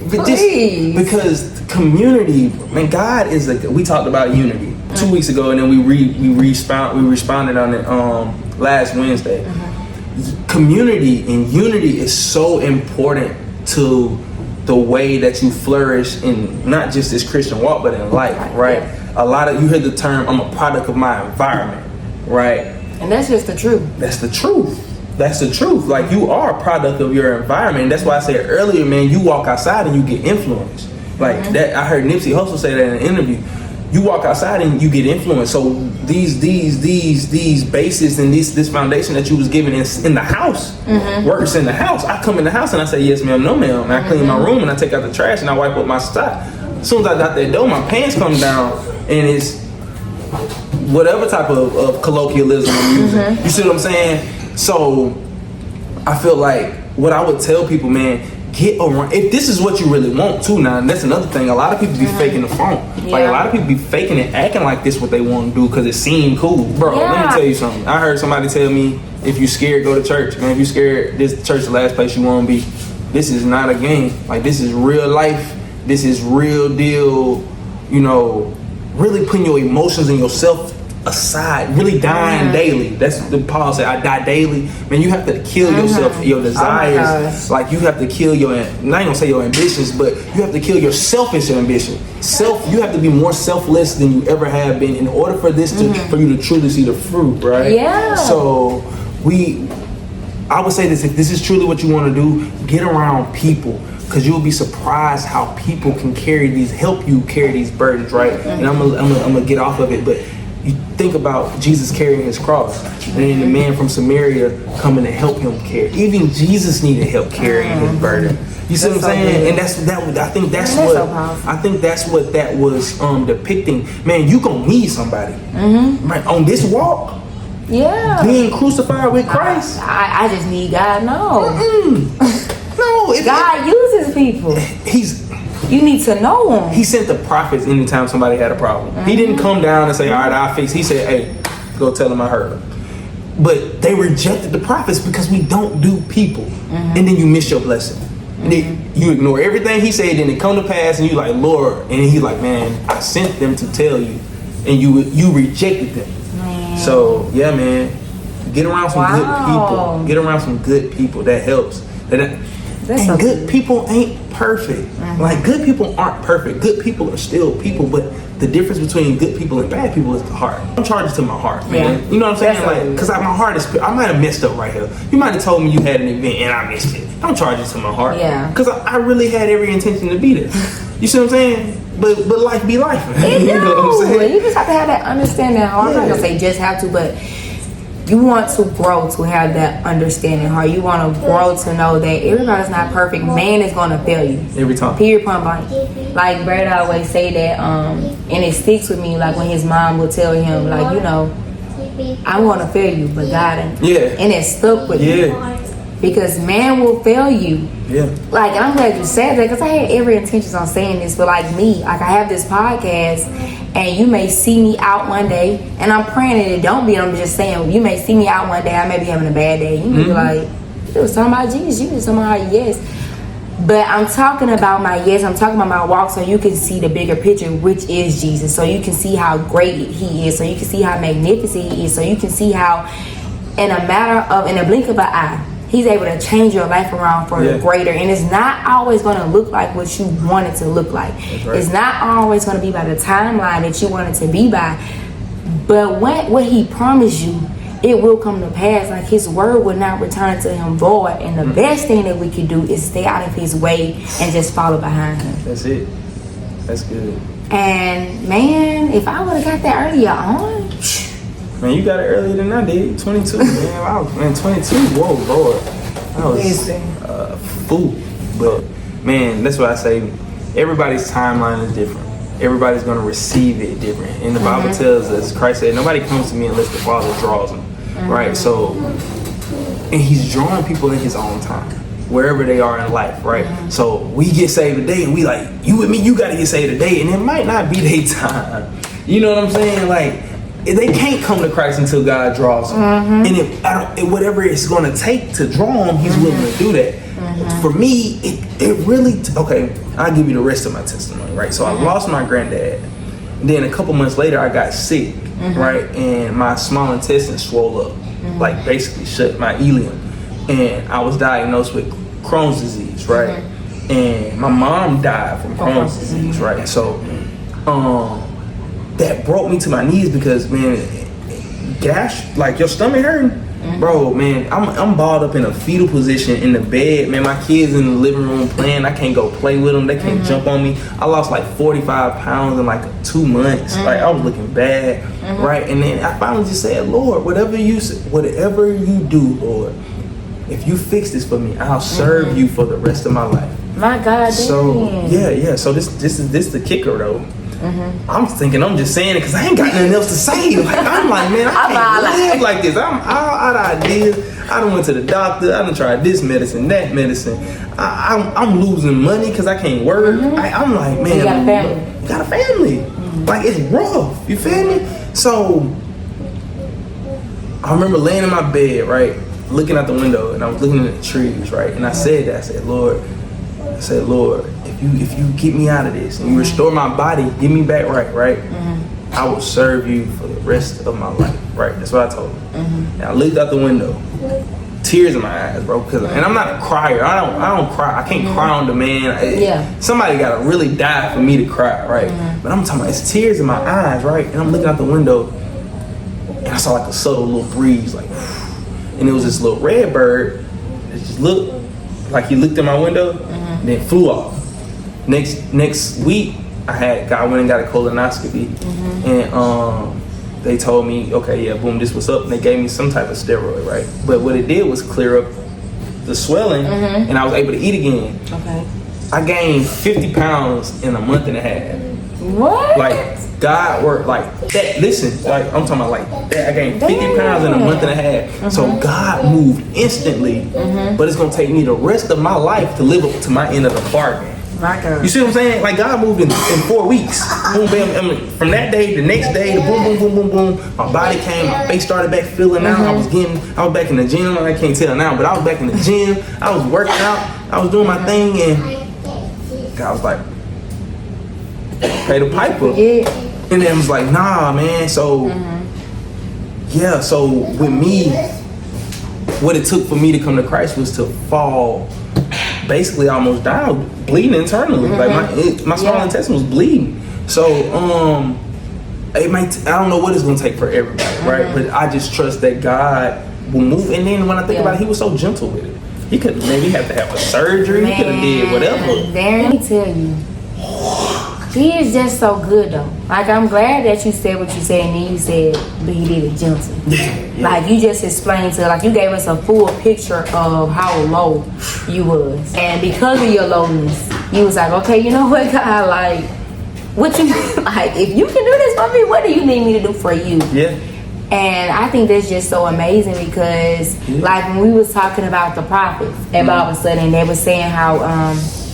because community, man, God is we talked about unity 2 weeks ago, and then we responded on it last Wednesday. Community and unity is so important to the way that you flourish in not just this Christian walk, but in life, right? You hear the term, I'm a product of my environment, right? And that's just the truth. That's the truth. That's the truth. Like, you are a product of your environment. And that's why I said earlier, man, you walk outside and you get influenced. Like that, I heard Nipsey Hussle say that in an interview. You walk outside and you get influenced. So these bases and this foundation that you was given in the house works in the house. I come in the house and I say, yes, ma'am, no, ma'am. And I clean my room and I take out the trash and I wipe up my stock. As soon as I got that door, my pants come down and it's whatever type of colloquialism I'm using. You see what I'm saying? So I feel like what I would tell people, man, get around. If this is what you really want too, now that's another thing. A lot of people be faking the phone. Like, a lot of people be faking it, acting like this what they want to do because it seemed cool. Bro, let me tell you something. I heard somebody tell me, if you scared, go to church. Man, if you scared, this church is the last place you want to be. This is not a game. Like, this is real life. This is real deal. Really putting your emotions and yourself aside, really dying daily. That's the Paul said, I die daily. Man, you have to kill yourself, your desires. Like, you have to kill your, not even gonna say your ambitions, but you have to kill your selfish ambition. You have to be more selfless than you ever have been in order for this for you to truly see the fruit, right? Yeah. So I would say this, if this is truly what you want to do, get around people. Because you'll be surprised how people can help you carry these burdens, right? And I'm gonna get off of it, but you think about Jesus carrying his cross, and then the man from Samaria coming to help him carry. Even Jesus needed help carrying his burden. You see what I'm saying? And I think that's what that was depicting. Man, you gonna need somebody, right, on this walk. Yeah, being crucified with Christ. I just need God. No, no. God uses people. You need to know him. He sent the prophets anytime somebody had a problem. He didn't come down and say, all right, I'll fix. He said, hey, go tell him I heard him. But they rejected the prophets because we don't do people. And then you miss your blessing. And then you ignore everything he said, and it come to pass, and you like, Lord. And he's like, man, I sent them to tell you. And you rejected them. Man. So, yeah, man. Get around some good people. Get around some good people. That helps. And good people ain't perfect. Like, good people aren't perfect. Good people are still people, but the difference between good people and bad people is the heart. I'm charged to my heart, man. You know what I'm saying? Like, because my heart is, I might have messed up right here. You might have told me you had an event and I missed it. I'm charged to my heart. Yeah. Because I really had every intention to be there. You see what I'm saying? But life be life. You know what I'm saying? You just have to have that understanding. I'm not gonna say just have to, but you want to grow to have that understanding heart. You want to grow to know that everybody's not perfect. Man is going to fail you. Every time. Period, point blank. Like Brad always say that, and it sticks with me, like when his mom would tell him, like, I'm going to fail you, but God ain't. Yeah. And it stuck with me. Because man will fail you. Yeah. Like, and I'm glad you said that, because I had every intention on saying this, but like me, like I have this podcast, and you may see me out one day, and I'm praying that it don't be. I'm just saying, you may see me out one day, I may be having a bad day. You may be like, it was talking about Jesus, you was talking about yes. But I'm talking about my yes, I'm talking about my walk, so you can see the bigger picture, which is Jesus. So you can see how great he is, so you can see how magnificent he is, so you can see how in a blink of an eye, He's able to change your life around for the greater. And it's not always going to look like what you want it to look like. Right. It's not always going to be by the timeline that you want it to be by. But what he promised you, it will come to pass. Like, his word will not return to him void. And the best thing that we can do is stay out of his way and just follow behind him. That's it. That's good. And man, if I would have got that earlier on. Man, you got it earlier than I did. 22, man. 22. Whoa, Lord. I was fool. But man, that's what I say. Everybody's timeline is different. Everybody's gonna receive it different. And the Bible tells us, Christ said, nobody comes to me unless the Father draws them. Right? So, and he's drawing people in his own time, wherever they are in life, right? So we get saved today and we like, you with me, you gotta get saved today, and it might not be their time. You know what I'm saying? Like, they can't come to Christ until God draws them. And if whatever it's gonna take to draw them, he's willing to do that. For me, it really, okay, I'll give you the rest of my testimony, right? So I lost my granddad. Then a couple months later, I got sick, right? And my small intestine swelled up, like basically shut my ileum. And I was diagnosed with Crohn's disease, right? And my mom died from Crohn's disease, right? So that brought me to my knees because, man, like your stomach hurting? Bro, man, I'm balled up in a fetal position in the bed. Man, my kids in the living room playing. I can't go play with them. They can't jump on me. I lost like 45 pounds in like 2 months. Like, I was looking bad, right? And then I finally just said, Lord, whatever you do, Lord, if you fix this for me, I'll serve you for the rest of my life. My God, so yeah. So this is the kicker though. I'm thinking I'm just saying it because I ain't got nothing else to say. Like, I'm like, man, I can't live like this. I'm out of ideas. I done went to the doctor. I done tried this medicine, that medicine. I'm losing money because I can't work. I'm like, man, you got a family. Like, it's rough. You feel me? So I remember laying in my bed, right, looking out the window, and I was looking at the trees, right, and I said that. I said, Lord, if you get me out of this and you restore my body, get me back right? I will serve you for the rest of my life, right? That's what I told him. And I looked out the window, tears in my eyes, bro. And I'm not a crier. I don't cry. I can't cry on demand. Somebody gotta really die for me to cry, right? But I'm talking about, it's tears in my eyes, right? And I'm looking out the window, and I saw like a subtle little breeze, like, and it was this little red bird that just looked like he looked in my window, and then flew off. Next week, I went and got a colonoscopy, and they told me, okay, yeah, boom, this was up, and they gave me some type of steroid, right? But what it did was clear up the swelling, and I was able to eat again. Okay. I gained 50 pounds in a month and a half. What? Like, God worked like that. Listen, like, I'm talking about like that. I gained 50 pounds in a month and a half. So God moved instantly, but it's gonna take me the rest of my life to live up to my end of the bargain. You see what I'm saying? Like, God moved in 4 weeks. Boom, bam, from that day, the next day, the boom, boom, boom, boom, boom. My body came, my face started back feeling out. I was back in the gym. I can't tell now, but I was back in the gym. I was working out. I was doing my thing, and God was like, pay the piper. And then I was like, nah, man. So, yeah, so with me, what it took for me to come to Christ was to fall basically almost down, bleeding internally. Like, my small intestine was bleeding. So, I don't know what it's gonna take for everybody, right? But I just trust that God will move. And then when I think about it, he was so gentle with it. He could maybe have to have a surgery. He could have did whatever. Darren, let me tell you, he is just so good though. Like, I'm glad that you said what you said, and then you said, but he did it gentle. Like, you just explained to, like, you gave us a full picture of how low you was. And because of your lowness, you was like, okay, you know what, God, like, what you, like, if you can do this for me, what do you need me to do for you? Yeah. And I think that's just so amazing because, like, when we was talking about the prophets at Bible study, and they was saying how,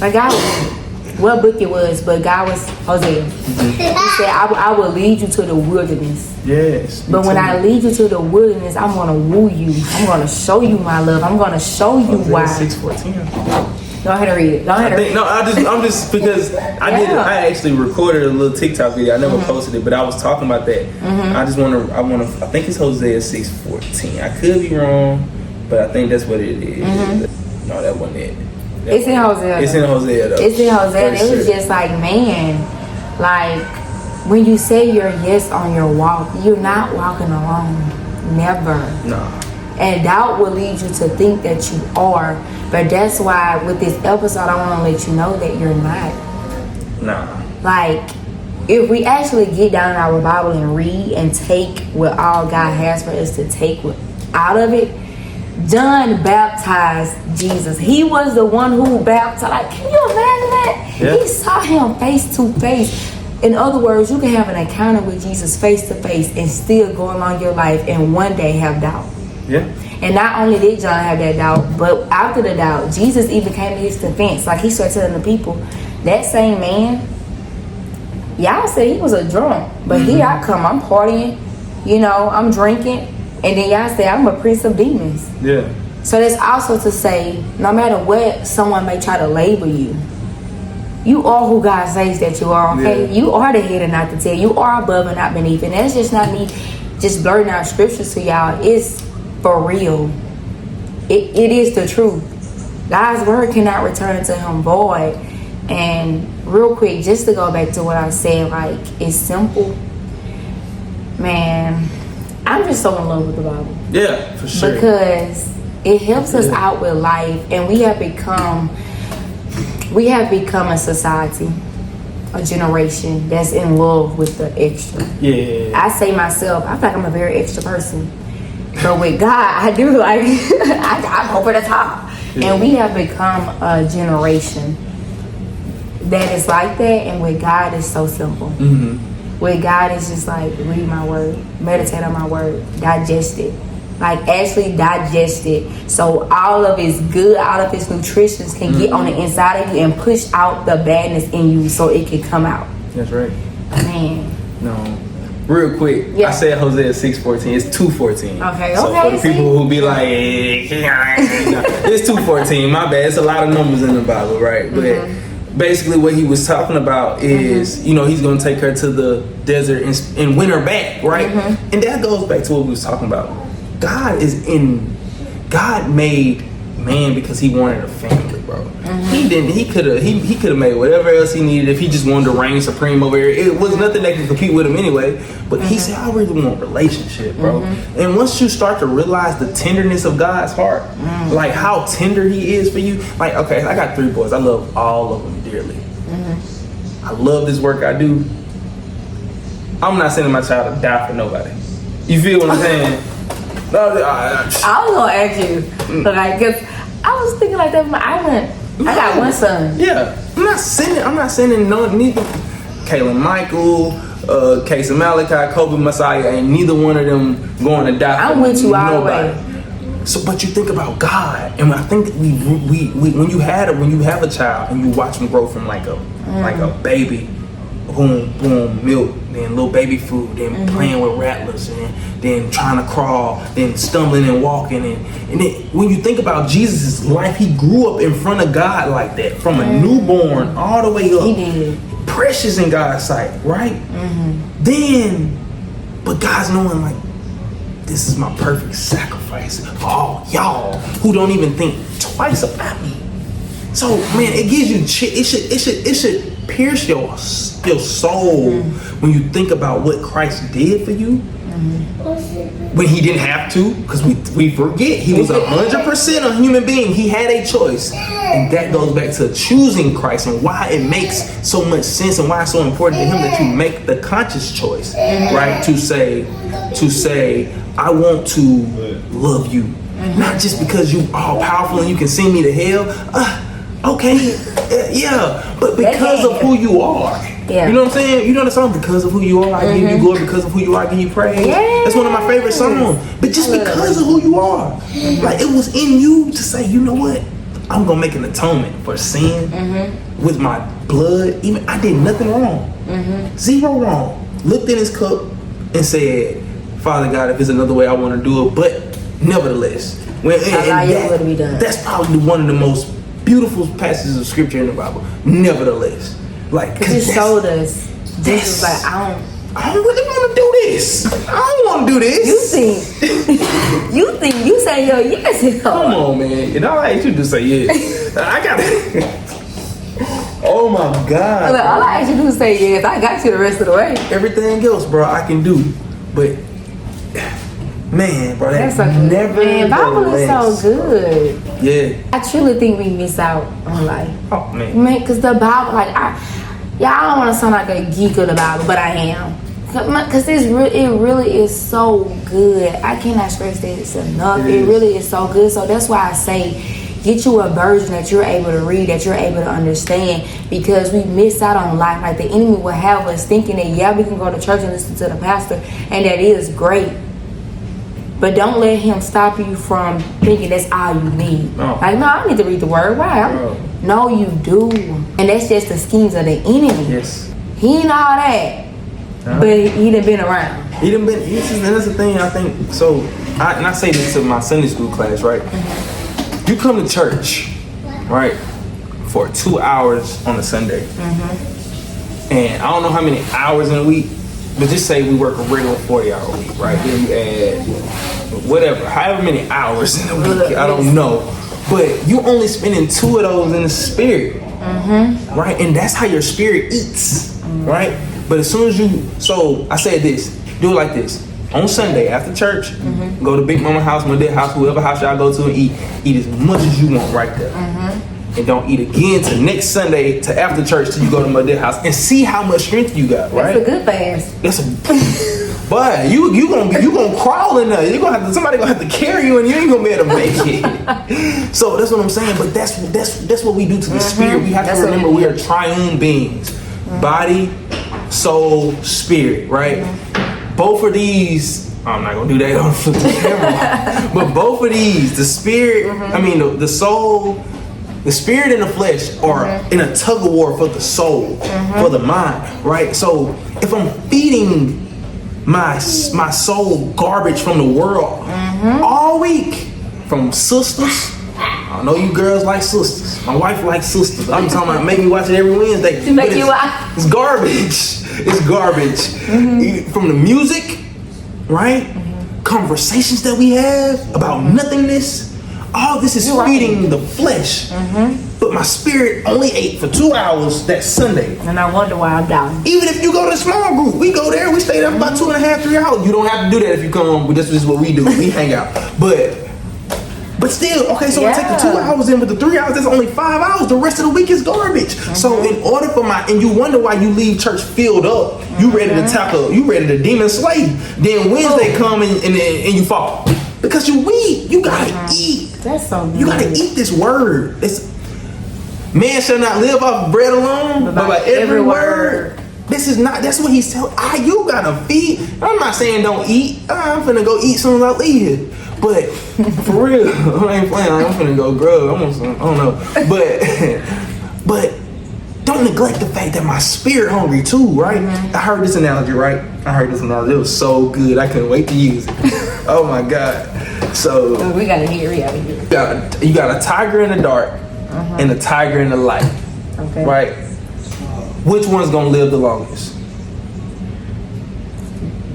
like, God was, what book it was, but God was Hosea. He said, I will lead you to the wilderness. Yes. But when I lead you to the wilderness, I'm going to woo you. I'm going to show you my love. I'm going to show you why. 6:14. Go ahead and read it. I'm just because I actually recorded a little TikTok video. I never posted it, but I was talking about that. I think it's Hosea 6:14. I could be wrong, But I think that's what it is. No, that wasn't it. It's in Hosea. It's in Hosea though. It's in Hosea. And it was just like, man, like when you say you're yes on your walk, you're not walking alone. Never. No. And doubt will lead you to think that you are. But that's why with this episode, I want to let you know that you're not. Nah. Like, if we actually get down in our Bible and read and take what all God has for us to take out of it, John baptized Jesus. He was the one who baptized. Like, can you imagine that? Yeah. He saw him face to face. In other words, you can have an encounter with Jesus face to face and still go along your life and one day have doubt. Yeah. And not only did John have that doubt, but after the doubt, Jesus even came to his defense. Like, he started telling the people, that same man, y'all said he was a drunk, but here I come, I'm partying, you know, I'm drinking, and then y'all say I'm a prince of demons. Yeah. So that's also to say, no matter what someone may try to label you, you are who God says that you are, okay? Yeah. You are the head and not the tail. You are above and not beneath. And that's just not me just blurting out scriptures to y'all. It's for real. It is the truth. God's word cannot return to him void. And real quick, just to go back to what I said, like, it's simple. Man, I'm just so in love with the Bible. Yeah, for sure. Because it helps us out with life, and we have become a society, a generation that's in love with the extra. Yeah. I say myself, I feel like I'm a very extra person. But with God, I do like, I'm over the top. Yeah. And we have become a generation that is like that, and with God, it's so simple. With God, it's just like, read my word, meditate on my word, digest it. Like, actually digest it. So all of its good, all of its nutrition can get on the inside of you and push out the badness in you so it can come out. That's right. Man. No. Real quick, I said Hosea 6:14. It's 2:14. Okay. So for the people who be like, it's 2:14. My bad. It's a lot of numbers in the Bible, right? But basically, what he was talking about is, you know, he's gonna take her to the desert and win her back, right? And that goes back to what we was talking about. God made man because he wanted a family, bro. He could have made whatever else he needed if he just wanted to reign supreme over here. It was nothing that could compete with him anyway. But he said, I really want a relationship, bro. And once you start to realize the tenderness of God's heart, like how tender he is for you, like, okay, I got 3 boys. I love all of them dearly. I love this work I do. I'm not sending my child to die for nobody. You feel what I'm saying? I was gonna ask you, like, cause I was thinking like that. I got one son. Yeah, I'm not sending neither Kaylin Michael, Casey Malachi, Kobe Messiah, ain't neither one of them going to die. I'm with you all the way. So, but you think about God, and I think that we when you have a child and you watch them grow from like a baby, boom, milk, then little baby food, then playing with rattlers, and then trying to crawl, then stumbling and walking, and then when you think about Jesus' life, he grew up in front of God like that, from a newborn all the way up. He did. Precious in God's sight, right? Then, but God's knowing, like, this is my perfect sacrifice for all y'all who don't even think twice about me. So, man, it gives you it should pierce your soul when you think about what Christ did for you. When he didn't have to, because we forget he was 100% a human being. He had a choice, and that goes back to choosing Christ and why it makes so much sense and why it's so important to him that you make the conscious choice, right? To say, I want to love you, not just because you all powerful and you can send me to hell. Okay, yeah, but because of who you are. Yeah. You know what I'm saying? You know the song, because of who you are, I give you glory. Because of who you are, I give you praise. Yes. That's one of my favorite songs. But just because of who you are, like, it was in you to say, you know what? I'm gonna make an atonement for sin with my blood. Even I did nothing wrong, 0 wrong. Looked in his cup and said, Father God, if there's another way I want to do it, but nevertheless, that's probably one of the most beautiful passages of scripture in the Bible. Nevertheless. Like, because it showed us Jesus was like, I don't really want to do this. I don't want to do this. You say yo yes. Come on, man. You know I hate you to say yes. I got it. Oh my God. Look, all I ask you to do is say yes. I got you the rest of the way. Everything else, bro, I can do. But man, bro, that's never. Man, Bible is so good. Yeah. I truly think we miss out on life. Oh man. Man, cause the Bible, like I don't want to sound like a geek of the Bible, but I am. Cause it really is so good. I cannot stress this enough. It really is so good. So that's why I say, get you a version that you're able to read, that you're able to understand, because we miss out on life. Like the enemy will have us thinking that we can go to church and listen to the pastor, and that is great. But don't let him stop you from thinking that's all you need. No. Like, no, I need to read the word. Why? No, you do. And that's just the schemes of the enemy. Yes. He ain't all that. But he done been around. And that's the thing, I think. So, I say this to my Sunday school class, right? Mm-hmm. You come to church, right, for 2 hours on a Sunday. Mm-hmm. And I don't know how many hours in a week, but just say we work a regular 40-hour week, right? Then you add whatever, however many hours in a week, I don't know. But you only spending 2 of those in the spirit, right? And that's how your spirit eats, right? But as soon as so I said this, do it like this. On Sunday after church, go to Big Mama house, my dad house, whoever house y'all go to, and eat as much as you want right there. And don't eat again till next Sunday to after church till you go to my dad's house and see how much strength you got, right? That's a good fast. But you gonna crawl in there. Somebody gonna have to carry you, and you ain't gonna be able to make it. So that's what I'm saying. But that's what we do to the spirit. We have to remember we are triune beings, body, soul, spirit, right? Both of these. I'm not gonna do that on the camera. But both of these, the spirit, the soul. The spirit and the flesh are in a tug of war for the soul, for the mind, right? So if I'm feeding my soul garbage from the world all week, from sisters, I know you girls like sisters. My wife likes sisters. I'm talking about make me watch it every Wednesday. It's garbage. It's garbage. From the music, right? Conversations that we have about nothingness. All this is feeding the flesh, but my spirit only ate for 2 hours that Sunday. And I wonder why I'm down. Even if you go to a small group, we go there, we stay there about 2.5, 3 hours. You don't have to do that if you come, but this is what we do. We hang out. But still, okay, so I take the 2 hours in, but the 3 hours, that's only 5 hours. The rest of the week is garbage. So in order for and you wonder why you leave church filled up, you ready to tackle, you ready to demon slay. Then Wednesday come and you fall. Because you weak, you gotta eat. That's so good. You gotta eat this word. Man shall not live off bread alone, but by every word. That's what he's telling. You gotta feed. I'm not saying don't eat. I'm finna go eat as soon as I leave here. But for real, I ain't playing. I'm finna go grub. I don't know. But don't neglect the fact that my spirit hungry too, right? I heard this analogy, right? It was so good. I couldn't wait to use it. Oh my God. So we gotta hear it. You got a tiger in the dark and a tiger in the light. Okay. Right? Which one's gonna live the longest?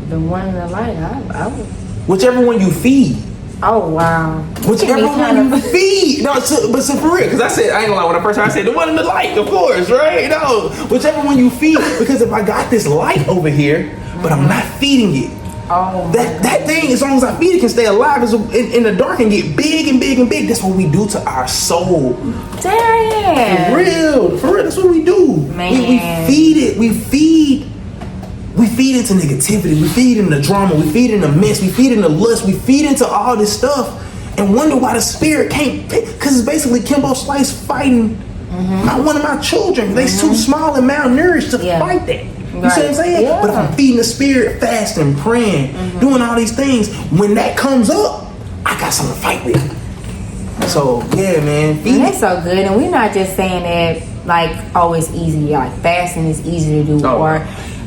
The one in the light. I would. Whichever one you feed. Oh wow. Whichever one you feed. No, but for real, because I ain't gonna lie, when the first time I said the one in the light, of course, right? No, whichever one you feed, because if I got this light over here, but I'm not feeding it, that thing, as long as I feed it, can stay alive in the dark and get big and big and big. That's what we do to our soul. Darien. For real, that's what we do. Man. We feed it. We feed into negativity. We feed into the drama. We feed into mess. We feed into lust. We feed into all this stuff and wonder why the spirit can't pick. Because it's basically Kimbo Slice fighting one of my children. They're too small and malnourished to fight that. You see what I'm saying? Yeah. But if I'm feeding the spirit, fasting, praying, doing all these things, when that comes up, I got something to fight with. So, yeah, man. That's so good. And we're not just saying that, like, it's easy. Like, fasting is easy to do.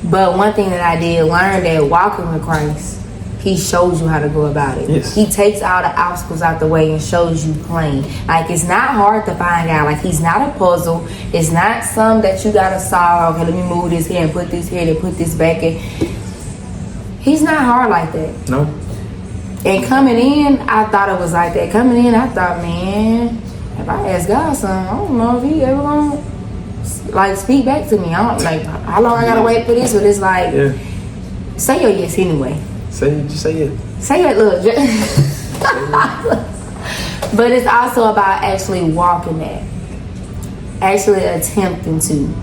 But one thing that I did learn, that walking with Christ, he shows you how to go about it. Yes. He takes all the obstacles out the way and shows you plain. Like, it's not hard to find out. Like, he's not a puzzle. It's not some that you gotta solve. Okay, let me move this here and put this here and put this back in. He's not hard like that. No. And coming in, I thought it was like that. Coming in, I thought, man, if I ask God something, I don't know if he ever gonna like speak back to me. I don't like how long I gotta wait for this. But it's like, say your yes anyway. Just say it. Say it, look. But it's also about actually walking that, actually attempting to.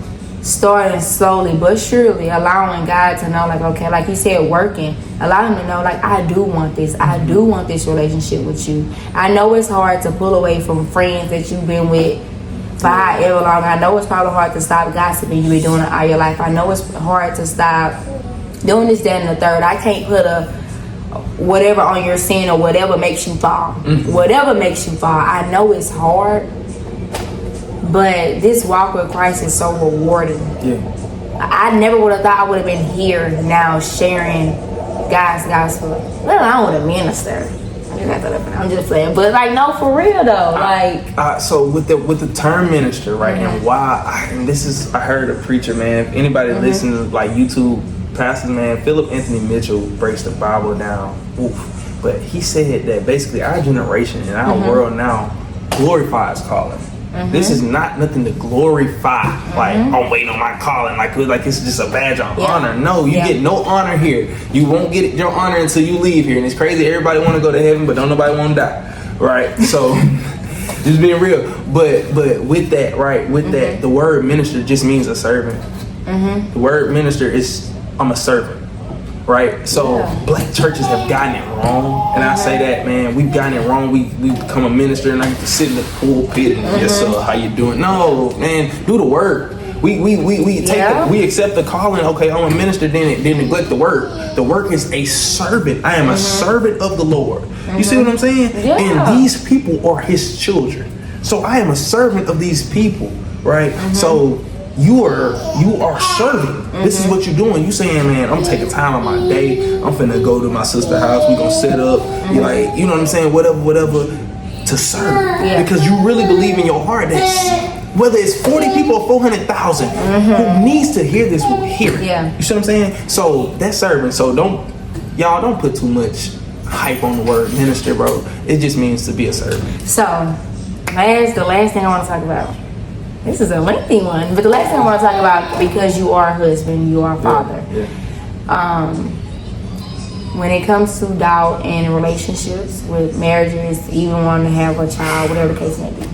Starting slowly but surely, allowing God to know, like, okay, like you said, working, allow him to know, like, I do want this relationship with you. I know it's hard to pull away from friends that you've been with for however long. I know it's probably hard to stop gossiping. You've been doing it all your life. I know it's hard to stop doing this, that, and the third. I can't put a whatever on your sin or whatever makes you fall. Whatever makes you fall. I know it's hard. But this walk with Christ is so rewarding. Yeah. I never would have thought I would have been here now sharing God's gospel. Well, I would have ministered. I'm just saying, but like, no, for real though. So with the term minister, right, and why? I heard a preacher, man. If anybody listens to like YouTube pastors, man, Philip Anthony Mitchell breaks the Bible down. Oof. But he said that basically our generation and our world now glorifies calling. This is not nothing to glorify. Like, I'm waiting on my calling. Like it's just a badge of honor. No, you get no honor here. You won't get your honor until you leave here. And it's crazy. Everybody want to go to heaven, but don't nobody want to die. Right? So, just being real. But with that, right? With that, the word minister just means a servant. The word minister is, I'm a servant. Right, so black churches have gotten it wrong, and I say that, man, we've gotten it wrong. We become a minister, and I get to sit in the pulpit and yes, sir, how you doing? No, man, do the work. We we accept the calling. Okay, I'm a minister. Then neglect the work. The work is a servant. I am a servant of the Lord. You see what I'm saying? Yeah. And these people are His children. So I am a servant of these people, right? So. You are serving. This is what you're doing. You saying, man, I'm taking time on my day. I'm finna go to my sister's house. We gonna set up. You like, you know what I'm saying? Whatever to serve. Because you really believe in your heart that whether it's 40 people or 400,000 who needs to hear this will hear it. You see what I'm saying? So that's serving. So don't put too much hype on the word minister, bro. It just means to be a servant. So the last thing I want to talk about. This is a lengthy one, but the last thing I want to talk about, because you are a husband, you are a father. When it comes to doubt in relationships, with marriages, even wanting to have a child, whatever the case may be.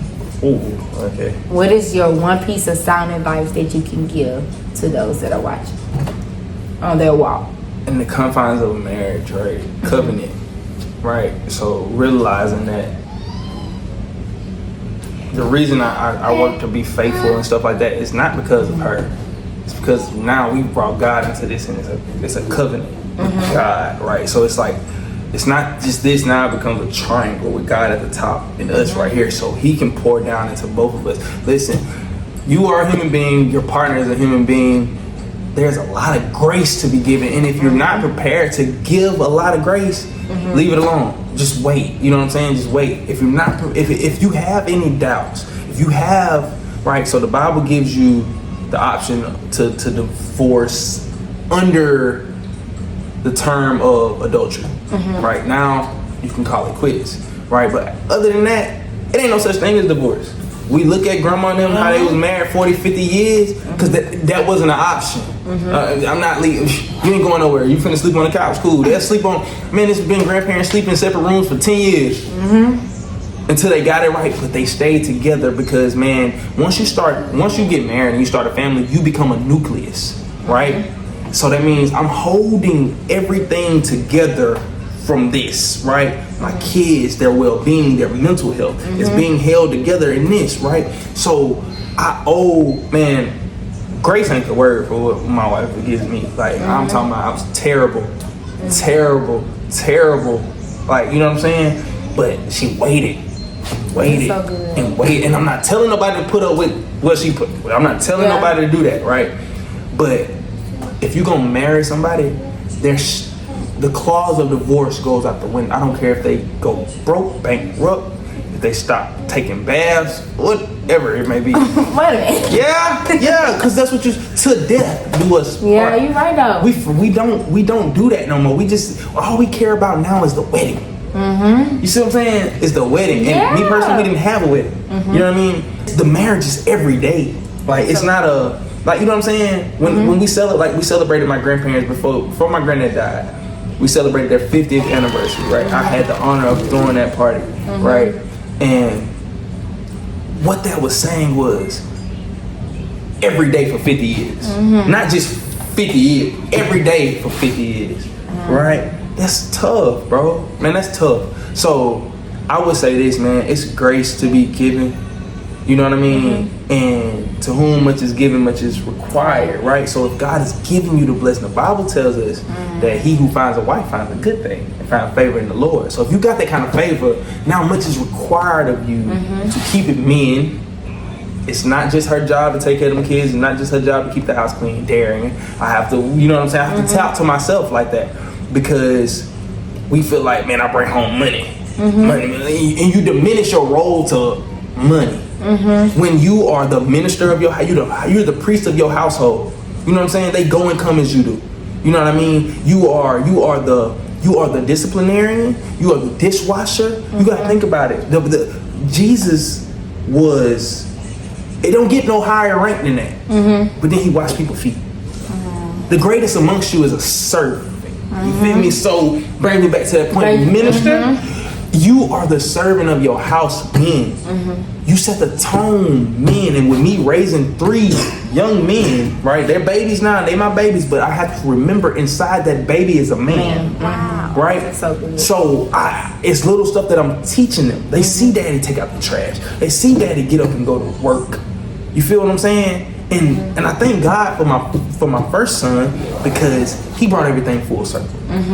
Okay. What is your one piece of sound advice that you can give to those that are watching on their walk? In the confines of a marriage, right? Covenant, right? So realizing that the reason I work to be faithful and stuff like that is not because of her. It's because now we brought God into this, and it's a covenant with God, right? So it's like, it's not just this, now it becomes a triangle with God at the top and us right here, so He can pour down into both of us. Listen, you are a human being, your partner is a human being. There's a lot of grace to be given, and if you're not prepared to give a lot of grace, leave it alone. Just wait. You know what I'm saying? Just wait. If you're not, if you have any doubts, if you have, right? So the Bible gives you the option to divorce under the term of adultery. Right now, you can call it quits. Right, but other than that, it ain't no such thing as divorce. We look at grandma and them, how they was married 40, 50 years, because that wasn't an option. I'm not leaving. You ain't going nowhere. You finna sleep on the couch. Cool. They'll sleep on, man, it's been grandparents sleeping in separate rooms for 10 years. Until they got it right, but they stayed together because, man, once you get married and you start a family, you become a nucleus, right? So that means I'm holding everything together from this, right? My kids, their well-being, their mental health is being held together in this, right? So I owe, man, grace ain't the word for what my wife gives me. Like, I'm talking about, I was terrible. Like, you know what I'm saying? But she waited so and waited. And I'm not telling nobody to put up with what she put. I'm not telling nobody to do that, right? But if you're gonna marry somebody, there's the clause of divorce goes out the window. I don't care if they go broke, bankrupt, if they stop taking baths, whatever it may be. Wait a minute. Yeah, because that's what to death do us. Yeah, you're right though. We don't do that no more. We just all we care about now is the wedding. You see what I'm saying? It's the wedding. Yeah. And me personally, we didn't have a wedding. You know what I mean? The marriage is every day. Like it's not a like, you know what I'm saying? When we celebrated my grandparents before my granddad died. We celebrated their 50th anniversary, right? I had the honor of throwing that party, right? And what that was saying was every day for 50 years. Not just 50 years, every day for 50 years, right? That's tough, bro. Man, that's tough. So I would say this, man, it's grace to be given. You know what I mean? And to whom much is given, much is required, right? So if God is giving you the blessing, the Bible tells us that he who finds a wife finds a good thing and finds favor in the Lord. So if you got that kind of favor, now much is required of you to keep it men. It's not just her job to take care of them kids. It's not just her job to keep the house clean. Darien, I have to, you know what I'm saying? I have to tap to myself like that because we feel like, man, I bring home money. Money, and you diminish your role to money. When you are the minister of your house, you're the priest of your household. You know what I'm saying? They go and come as you do. You know what I mean? You are the disciplinarian. You are the dishwasher. You got to think about it. Jesus was. It don't get no higher rank than that. But then he washed people's feet. The greatest amongst you is a servant. You feel me? So bring me back to that point. Minister. You are the servant of your house, men. You set the tone, men. And with me raising 3 young men, right? They're babies now. They my babies, but I have to remember inside that baby is a man. Wow. Right? That's so good. So it's little stuff that I'm teaching them. They see daddy take out the trash. They see daddy get up and go to work. You feel what I'm saying? And I thank God for my first son because he brought everything full circle.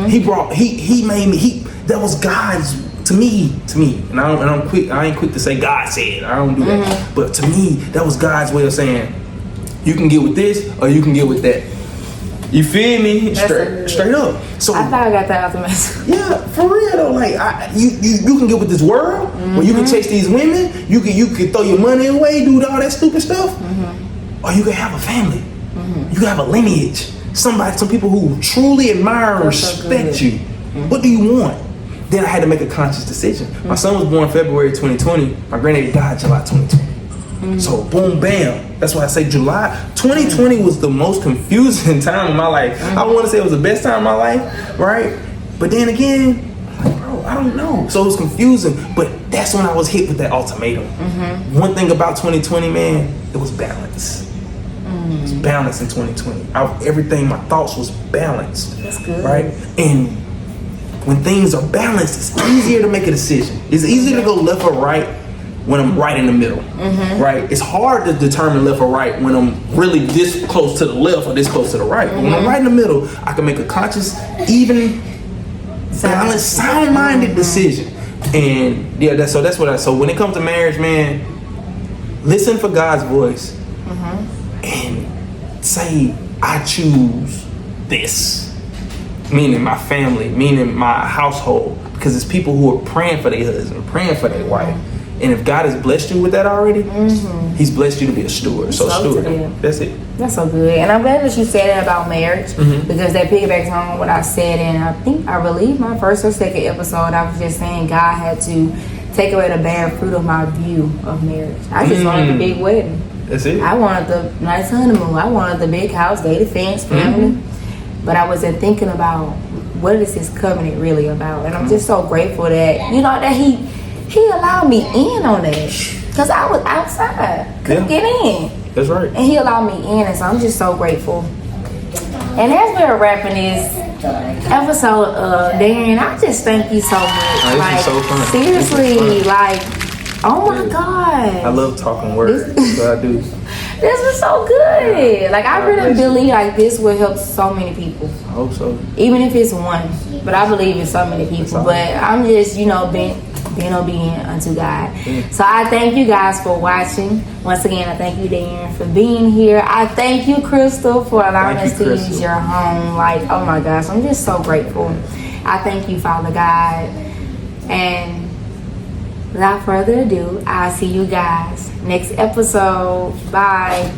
He made me. That was God's. To me, and I ain't quick to say God said. I don't do that. But to me, that was God's way of saying, you can get with this or you can get with that. You feel me? Straight up. So I thought I got that out the mess. Yeah, for real though. Like you can get with this world where you can chase these women. You can throw your money away, do all that stupid stuff, or you can have a family. You can have a lineage. Some people who truly admire and respect you. What do you want? Then I had to make a conscious decision. My son was born February 2020. My granddaddy died July 2020. So boom, bam. That's why I say July 2020 was the most confusing time of my life. I want to say it was the best time of my life, right? But then again, like, bro, I don't know. So it was confusing. But that's when I was hit with that ultimatum. One thing about 2020, man, it was balance. It was balance in 2020. Everything, my thoughts was balanced. That's good. Right? And when things are balanced, it's easier to make a decision. It's easier to go left or right when I'm right in the middle, right? It's hard to determine left or right when I'm really this close to the left or this close to the right. But when I'm right in the middle, I can make a conscious, even, balanced, sound-minded decision. And yeah, that's what so when it comes to marriage, man, listen for God's voice and say, I choose this. Meaning my family, meaning my household, because it's people who are praying for their husband, praying for their wife. And if God has blessed you with that already, he's blessed you to be a steward. So steward. That's it. That's so good. And I'm glad that you said that about marriage because that piggybacks on what I said. And I believe my first or second episode, I was just saying God had to take away the bad fruit of my view of marriage. I just wanted the big wedding. That's it. I wanted the nice honeymoon. I wanted the big house, gated fence, family. But I wasn't thinking about what is his covenant really about. And I'm just so grateful that, you know, that he allowed me in on that. Because I was outside. Couldn't get in. That's right. And he allowed me in. And so I'm just so grateful. And as we're wrapping this episode of Darien, I just thank you so much. This is so fun. Seriously, like, oh my God. I love talking words. So I do. This was so good. Like, I really believe like this will help so many people. I hope so. Even if it's one. But I believe in so many people. But I'm just, being obedient unto God. So I thank you guys for watching. Once again, I thank you, Darien, for being here. I thank you, Crystal, for allowing us to use your home. Like, oh my gosh, I'm just so grateful. I thank you, Father God. And without further ado, I'll see you guys next episode. Bye.